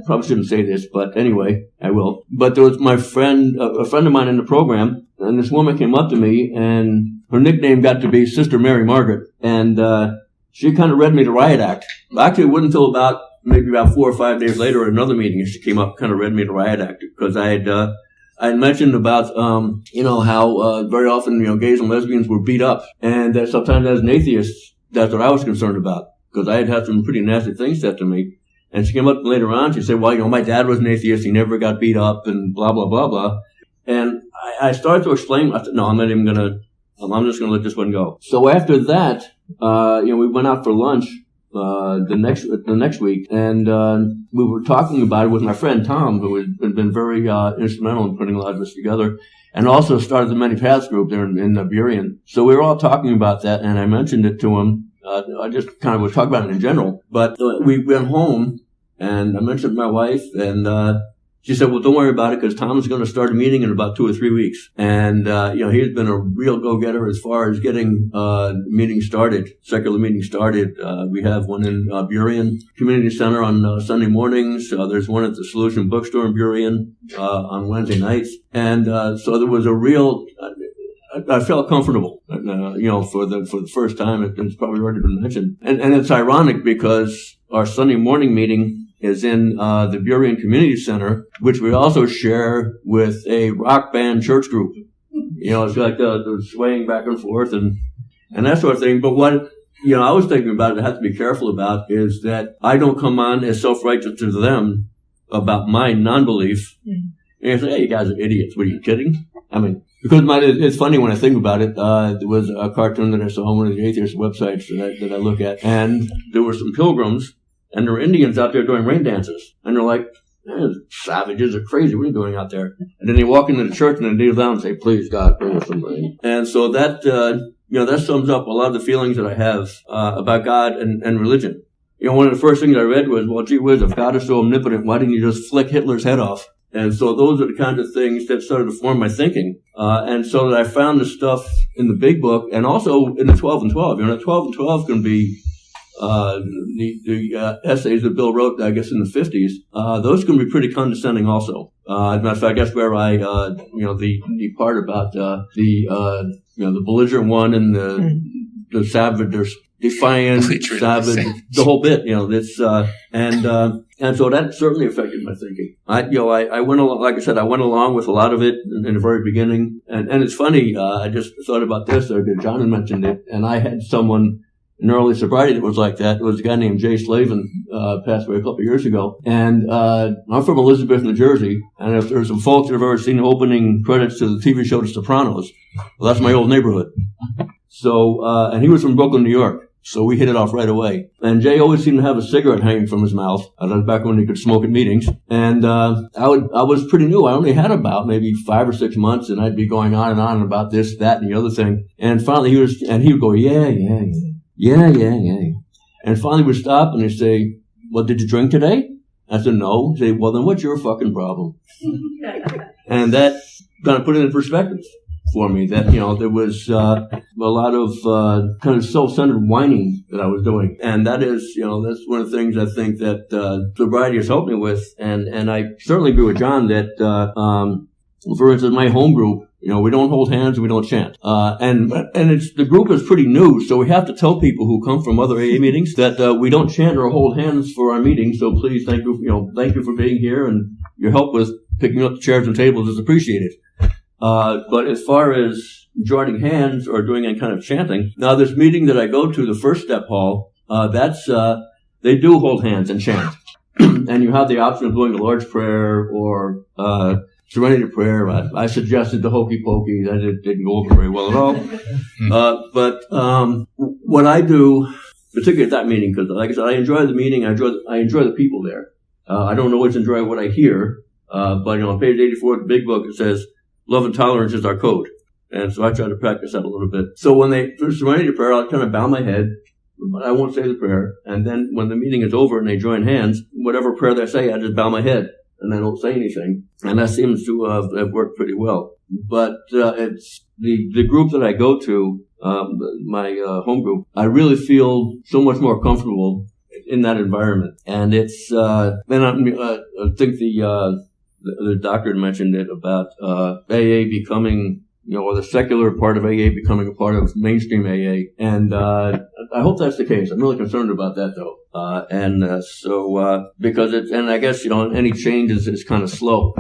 Speaker 3: probably shouldn't say this, but anyway, I will. But there was my friend, a friend of mine in the program, and this woman came up to me, and her nickname got to be Sister Mary Margaret, and, she kind of read me the riot act. Actually, it wasn't until about 4 or 5 days later at another meeting, and she came up and kind of read me the riot act, because I had mentioned about, how, very often, gays and lesbians were beat up, and that sometimes as an atheist, that's what I was concerned about, because I had some pretty nasty things said to me. And she came up later on, she said, well, my dad was an atheist, he never got beat up, and blah, blah, blah, blah. And I started to explain, I said, no, I'm just gonna let this one go. So after that, we went out for lunch, the next week, and, we were talking about it with my friend Tom, who had been very, instrumental in putting a lot of this together, and also started the Many Paths group there in Burien. So we were all talking about that, and I mentioned it to him. I just kind of was talking about it in general, but we went home, and I mentioned it to my wife, and, she said, well, don't worry about it, because Tom's going to start a meeting in about 2 or 3 weeks. And, he's been a real go-getter as far as getting, meetings started, secular meetings started. We have one in, Burien Community Center on, Sunday mornings. There's one at the Solution Bookstore in Burien, on Wednesday nights. And, so there was a real, I felt comfortable, for the first time. It's probably already been mentioned. And it's ironic because our Sunday morning meeting is in the Burien Community Center, which we also share with a rock band church group. It's like the swaying back and forth and that sort of thing. But what, I was thinking about, I have to be careful about, is that I don't come on as self-righteous to them about my non-belief. And you say, hey, you guys are idiots. What, are you kidding? I mean, Because it's funny when I think about it. There was a cartoon that I saw on one of the atheist websites that I look at, and there were some pilgrims, and there were Indians out there doing rain dances, and they're like, savages are crazy. What are you doing out there? And then they walk into the church and they kneel down and say, "Please God, bring us some rain." And so that that sums up a lot of the feelings that I have about God and religion. One of the first things I read was, well, gee whiz, if God is so omnipotent, why didn't you just flick Hitler's head off? And so those are the kinds of things that started to form my thinking. And so that I found the stuff in the big book and also in the 12 and 12. The 12 and 12 can be the essays that Bill wrote, I guess, in the 50s. Those can be pretty condescending also. As a matter of fact, that's where I, the part about the belligerent one and the savage, there's defiant, savage, the whole bit, and so that certainly affected my thinking. I went along, like I said, I went along with a lot of it in the very beginning. And it's funny, I just thought about this, John had mentioned it, and I had someone in early sobriety that was like that. It was a guy named Jay Slavin, passed away a couple of years ago. And, I'm from Elizabeth, New Jersey. And if there's some folks that have ever seen the opening credits to the TV show The Sopranos, well, that's my old neighborhood. So, and he was from Brooklyn, New York. So we hit it off right away. And Jay always seemed to have a cigarette hanging from his mouth. That was back when he could smoke at meetings. And I was pretty new. I only had about maybe 5 or 6 months, and I'd be going on and on about this, that, and the other thing. And finally he would go, yeah. And finally we'd stop and he'd say, "Well, did you drink today?" I said, "No." He'd say, "Well, then what's your fucking problem?" And that kind of put it in perspective for me that, there was a lot of kind of self-centered whining that I was doing. And that is, that's one of the things I think that sobriety has helped me with. And I certainly agree with John that, for instance, my home group, we don't hold hands and we don't chant. And the group is pretty new, so we have to tell people who come from other AA meetings that we don't chant or hold hands for our meetings. So please, thank you for being here, and your help with picking up the chairs and tables is appreciated. But as far as joining hands or doing any kind of chanting, now this meeting that I go to, the First Step Hall, they do hold hands and chant. And you have the option of doing a large prayer or, Serenity Prayer. I suggested the Hokey Pokey. That didn't go over very well at all. But what I do, particularly at that meeting, because like I said, I enjoy the meeting. I enjoy the people there. I don't always enjoy what I hear. But on page 84 of the big book, it says, "Love and tolerance is our code." And so I try to practice that a little bit. So when they do Serenity Prayer, I'll kind of bow my head, but I won't say the prayer. And then when the meeting is over and they join hands, whatever prayer they say, I just bow my head. And I don't say anything. And that seems to have worked pretty well. But it's the group that I go to, my home group, I really feel so much more comfortable in that environment. And it's, then I think the doctor had mentioned it about AA becoming, or the secular part of AA becoming a part of mainstream AA. And I hope that's the case. I'm really concerned about that, though. Because and I guess, any change is kind of slow.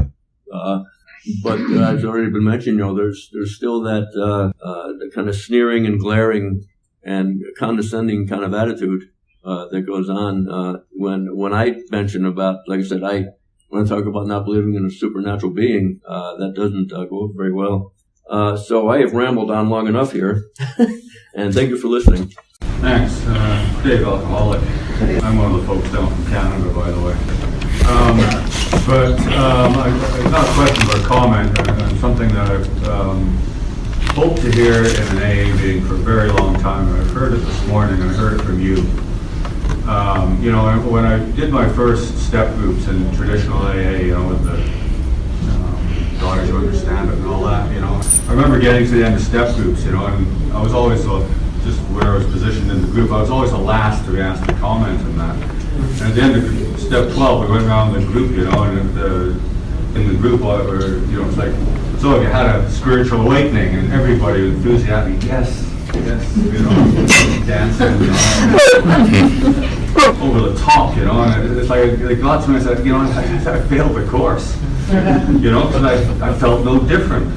Speaker 3: But as already been mentioned, there's still that the kind of sneering and glaring and condescending kind of attitude that goes on when I mention about, like I said, when I talk about not believing in a supernatural being, that doesn't go over very well. So I have rambled on long enough here, and thank you for listening.
Speaker 4: Thanks. Dave Alcoholic. I'm one of the folks down from Canada, by the way. It's not a question but a comment on something that I've hoped to hear in an AA meeting for a very long time, and I've heard it this morning, and I heard it from you. When I did my first step groups in traditional AA, with the Daughters Who Understand It and all that, I remember getting to the end of step groups, and I was always just where I was positioned in the group, I was always the last to be asked to comment on that. And at the end of step 12, we went around the group, and in the group, it's like, so if you had a spiritual awakening, and everybody was enthusiastic, yes, dancing, over the top, and it's like it got to me, I said, I failed the course, because I felt no different,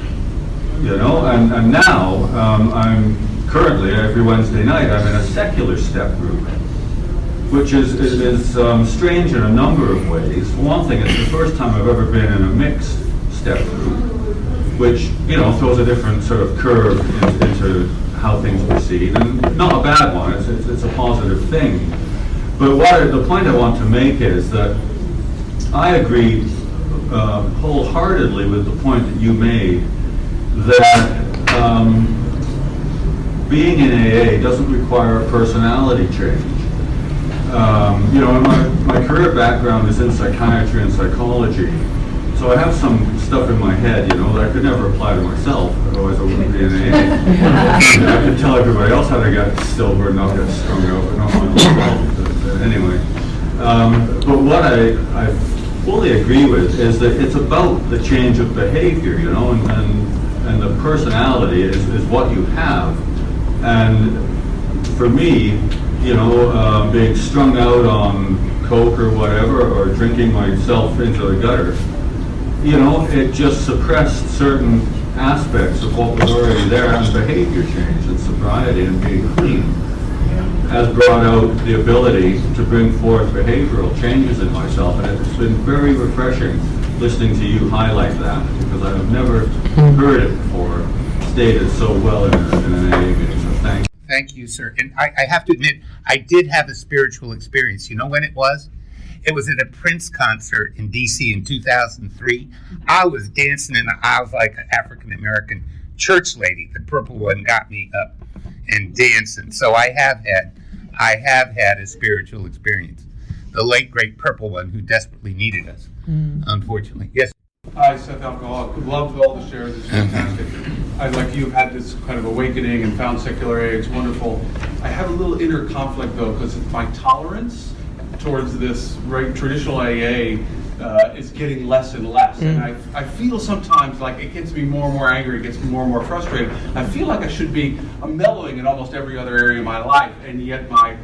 Speaker 4: and now I'm currently, every Wednesday night, I'm in a secular step group, which is strange in a number of ways. For one thing, it's the first time I've ever been in a mixed step group. which, you know, throws a different sort of curve into how things proceed, and not a bad one. It's a positive thing. But the point I want to make is that I agree wholeheartedly with the point that you made that being in AA doesn't require a personality change. You know, my career background is in psychiatry and psychology, so I have some stuff in my head, you know, that I could never apply to myself, otherwise I wouldn't be in AA. I could tell everybody else how to get sober and not get strung out, but not myself. But anyway, but what I fully agree with is that it's about the change of behavior, you know, and the personality is what you have. And for me, you know, being strung out on coke or whatever, or drinking myself into the gutter, you know, it just suppressed certain aspects of what was already there, and behavior change and sobriety and being clean has brought out the ability to bring forth behavioral changes in myself, and it's been very refreshing listening to you highlight that, because I've never heard it before stated so well in an AA meeting. So thank you.
Speaker 1: Thank you, sir. And I have to admit, I did have a spiritual experience. You know when it was? It was at a Prince concert in D.C. in 2003. I was dancing in the aisles like an African-American church lady. The purple one got me up and dancing. So I have had a spiritual experience. The late, great purple one who desperately needed us, unfortunately. Yes.
Speaker 5: Hi, Seth Alcoholic. Loved all the shares. It's fantastic. I, like you, had this kind of awakening and found secular AA. It's wonderful. I have a little inner conflict, though, because my tolerance towards this traditional AA is getting less and less. And I feel sometimes like it gets me more and more angry, it gets me more and more frustrated. I feel like I should be mellowing in almost every other area of my life, and yet my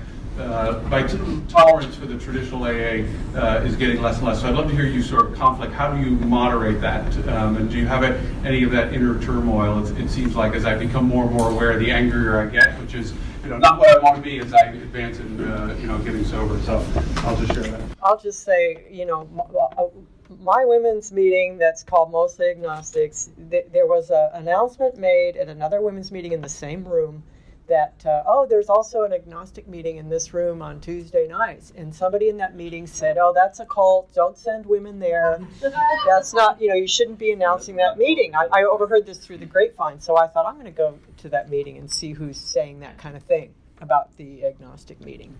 Speaker 5: tolerance for the traditional AA is getting less and less. So I'd love to hear you sort of conflict. How do you moderate that? And do you have any of that inner turmoil? It seems like as I become more and more aware, the angrier I get, which is, you know, not what I want to be as I advance in, you know, getting sober. So I'll just share that.
Speaker 2: I'll just say, you know, my women's meeting that's called Mostly Agnostics, there was an announcement made at another women's meeting in the same room that, there's also an agnostic meeting in this room on Tuesday nights. And somebody in that meeting said, oh, that's a cult. Don't send women there. That's not, you know, you shouldn't be announcing that meeting. I overheard this through the grapevine, so I thought I'm going to go to that meeting and see who's saying that kind of thing about the agnostic meeting.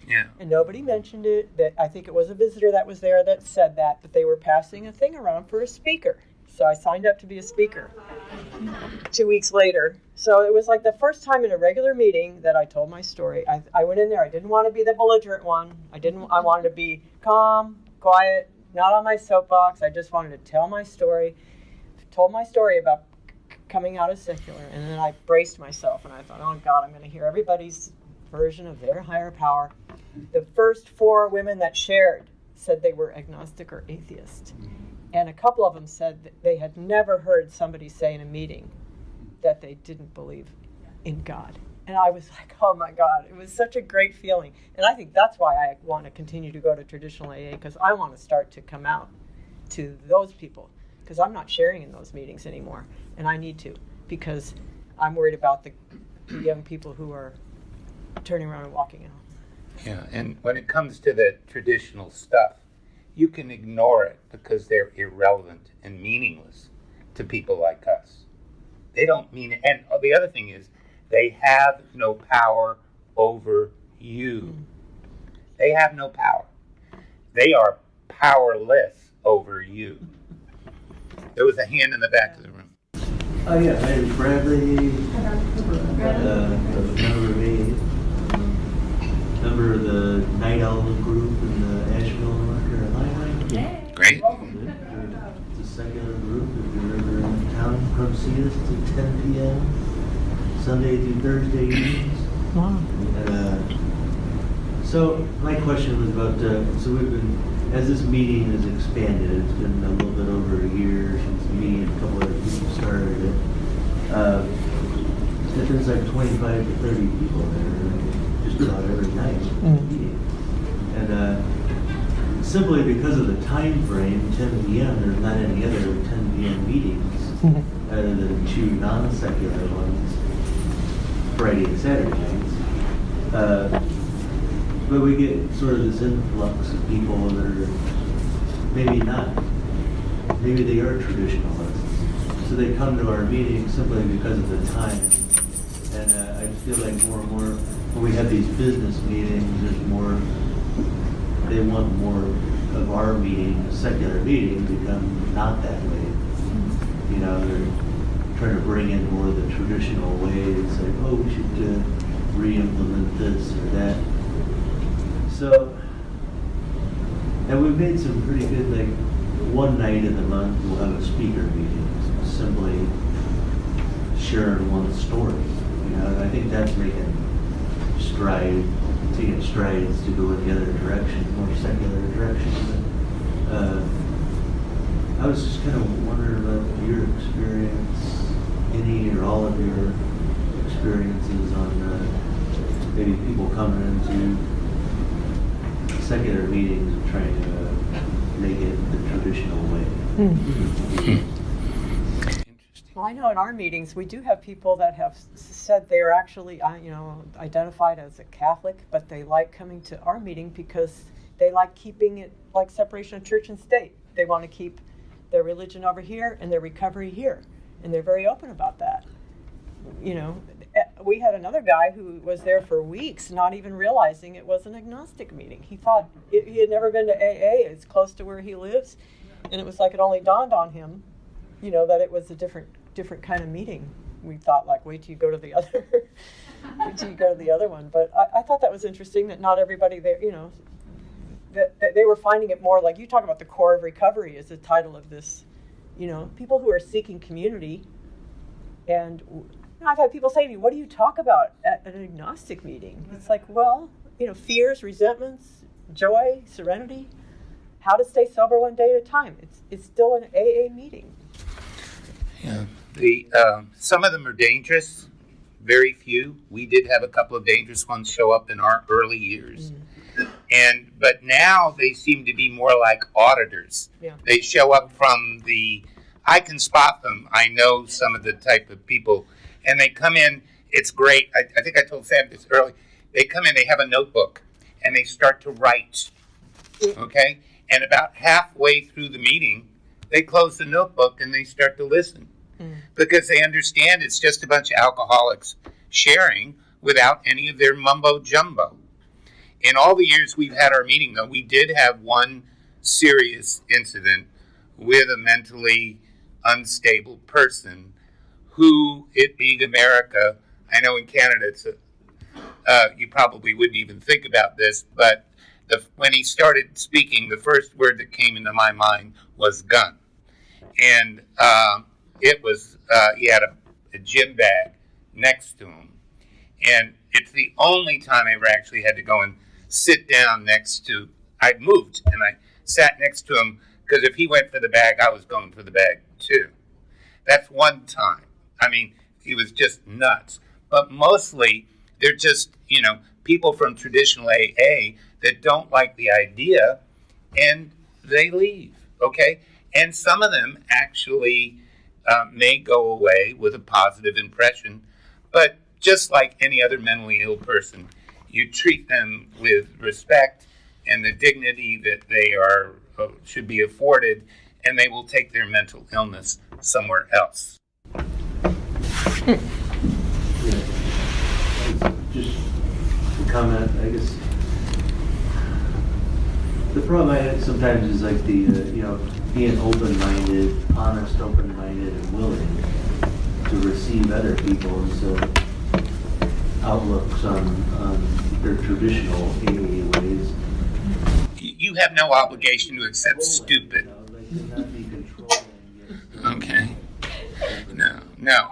Speaker 1: Yeah.
Speaker 2: And nobody mentioned it. That I think it was a visitor that was there that said that, but they were passing a thing around for a speaker. So I signed up to be a speaker 2 weeks later. So it was like the first time in a regular meeting that I told my story. I went in there. I didn't want to be the belligerent one. I wanted to be calm, quiet, not on my soapbox. I just wanted to tell my story. Told my story about coming out as secular. And then I braced myself and I thought, oh God, I'm going to hear everybody's version of their higher power. The first 4 women that shared said they were agnostic or atheist. And a couple of them said that they had never heard somebody say in a meeting that they didn't believe in God. And I was like, oh my God, it was such a great feeling. And I think that's why I want to continue to go to traditional AA, because I want to start to come out to those people, because I'm not sharing in those meetings anymore. And I need to, because I'm worried about the young people who are turning around and walking out.
Speaker 1: Yeah, and when it comes to the traditional stuff, you can ignore it because they're irrelevant and meaningless to people like us. They don't mean it. And the other thing is, they have no power over you. They have no power. They are powerless over you. There was a hand in the back of the room.
Speaker 6: Oh yeah, my name is Bradley, member of the Night Owl group in Asheville, North Carolina.
Speaker 1: Great.
Speaker 6: It's a secular group. If you're ever in town, come see us. It's at 10 p.m. Sunday through Thursday evenings.
Speaker 2: Wow.
Speaker 6: So my question was about, so we've been, as this meeting has expanded, it's been a little bit over a year since me and a couple other people started it. There's like 25 to 30 people there, just about every night meeting. And simply because of the time frame, 10 p.m., there's not any other 10 p.m. meetings other than 2 non-secular ones, Friday and Saturday nights. But we get sort of this influx of people that are maybe not, maybe they are traditionalists. So they come to our meetings simply because of the time. And I feel like more and more, when we have these business meetings, there's more, they want more of our meeting, secular meeting, become not that way. You know, they're trying to bring in more of the traditional ways, like, oh, we should re-implement this or that. So, and we've made some pretty good, like, one night in the month we'll have a speaker meeting, simply sharing one story. You know, and I think that's taking strides to go in the other direction, more secular direction. But, I was just kind of wondering about your experience, any or all of your experiences on maybe people coming into secular meetings and trying to make it the traditional way.
Speaker 2: Well, I know in our meetings, we do have people that have said they're actually, identified as a Catholic, but they like coming to our meeting because they like keeping it like separation of church and state. They want to keep their religion over here and their recovery here, and they're very open about that. You know, we had another guy who was there for weeks, not even realizing it was an agnostic meeting. He thought he had never been to AA. It's close to where he lives, and it was like it only dawned on him, that it was a different kind of meeting. We thought, like, wait till you go to the other, one. But I thought that was interesting that not everybody there, that they were finding it more like you talk about the core of recovery is the title of this, people who are seeking community. And I've had people say to me, what do you talk about at an agnostic meeting? It's like, well, fears, resentments, joy, serenity, how to stay sober one day at a time. It's still an AA meeting.
Speaker 1: Yeah. Some of them are dangerous, very few. We did have a couple of dangerous ones show up in our early years. But now they seem to be more like auditors.
Speaker 2: Yeah.
Speaker 1: They show up from I can spot them. I know some of the type of people, and they come in. It's great. I think I told Sam this early. They come in, they have a notebook, and they start to write. Okay? And about halfway through the meeting, they close the notebook and they start to listen. Because they understand it's just a bunch of alcoholics sharing without any of their mumbo jumbo. In all the years we've had our meeting, though, we did have one serious incident with a mentally unstable person who, it being America, I know in Canada you probably wouldn't even think about this, but when he started speaking, the first word that came into my mind was gun. And it was, he had a gym bag next to him. And it's the only time I ever actually had to go and sit down next to, I'd moved and I sat next to him because if he went for the bag, I was going for the bag too. That's one time. I mean, he was just nuts. But mostly, they're just, people from traditional AA that don't like the idea and they leave, okay? And some of them actually may go away with a positive impression, but just like any other mentally ill person, you treat them with respect and the dignity that they should be afforded, and they will take their mental illness somewhere else.
Speaker 6: Just a comment, I guess. The problem I have sometimes is like being open-minded, honest, open-minded, and willing to receive other people's outlooks on their traditional AA ways.
Speaker 1: You have no obligation to accept stupid.
Speaker 6: Not be controlling.
Speaker 1: Okay. No.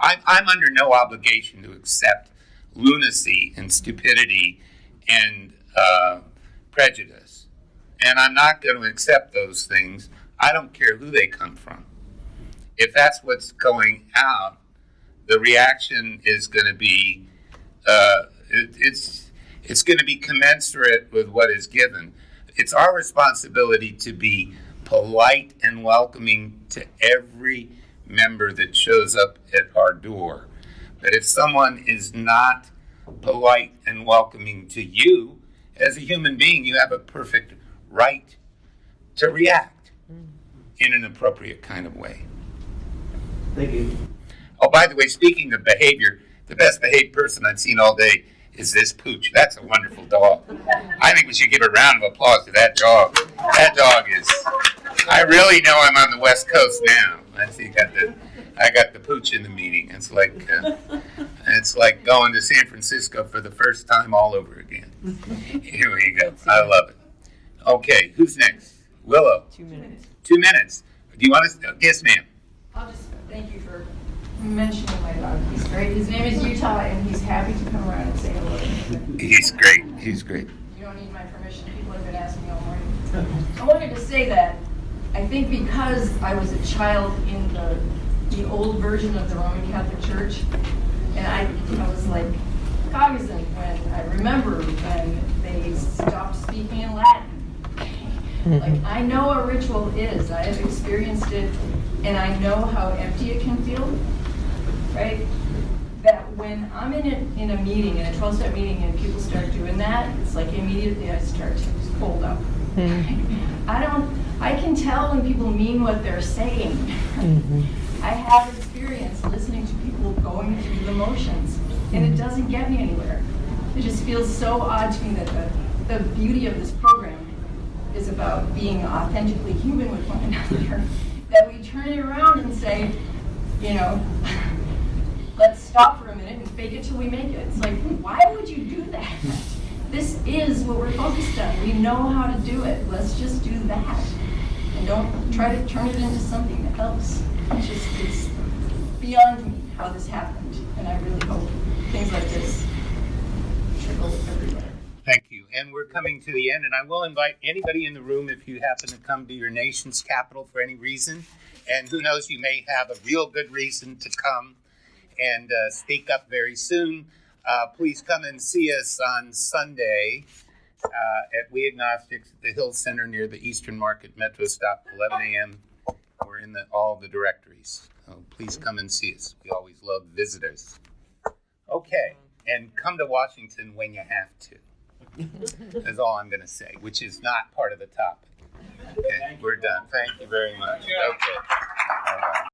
Speaker 1: I'm under no obligation to accept lunacy and stupidity and prejudice. And I'm not going to accept those things. I don't care who they come from. If that's what's going out, the reaction is going to be, it's going to be commensurate with what is given. It's our responsibility to be polite and welcoming to every member that shows up at our door. But if someone is not polite and welcoming to you, as a human being, you have a perfect right to react in an appropriate kind of way.
Speaker 6: Thank you.
Speaker 1: Oh, by the way, speaking of behavior, the best behaved person I've seen all day is this pooch. That's a wonderful dog. I think we should give a round of applause to that dog. That dog is, I really know I'm on the West Coast now. I see, I got the pooch in the meeting. It's like going to San Francisco for the first time all over again. Here we go. I love it. Okay, who's next? Willow.
Speaker 2: 2 minutes.
Speaker 1: 2 minutes. Do you want to? Yes, ma'am.
Speaker 7: I'll just thank you for mentioning my dog. He's great. His name is Utah, and he's happy to come around and say hello.
Speaker 1: He's great. He's great.
Speaker 7: You don't need my permission. People have been asking all morning. I wanted to say that I think because I was a child in the old version of the Roman Catholic Church, and I was like cognizant when I remember when they stopped speaking in Latin. Like, I know what ritual is. I have experienced it, and I know how empty it can feel, right? That when I'm in a meeting, in a 12-step meeting, and people start doing that, it's like immediately I start to hold up. I can tell when people mean what they're saying. I have experience listening to people going through the motions, and it doesn't get me anywhere. It just feels so odd to me that the beauty of this program is about being authentically human with one another, that we turn it around and say, let's stop for a minute and fake it till we make it. It's like, why would you do that? This is what we're focused on. We know how to do it. Let's just do that. And don't try to turn it into something that helps. It's beyond me how this happened. And I really hope things like this trickle everywhere.
Speaker 1: Thank you. And we're coming to the end, and I will invite anybody in the room if you happen to come to your nation's capital for any reason. And who knows, you may have a real good reason to come and speak up very soon. Please come and see us on Sunday at We Agnostics at the Hill Center near the Eastern Market Metro stop, 11 a.m. We're in all the directories. So please come and see us. We always love visitors. Okay, and come to Washington when you have to. That's all I'm going to say, which is not part of the topic. Okay, we're done. Thank you very much. Okay. All right.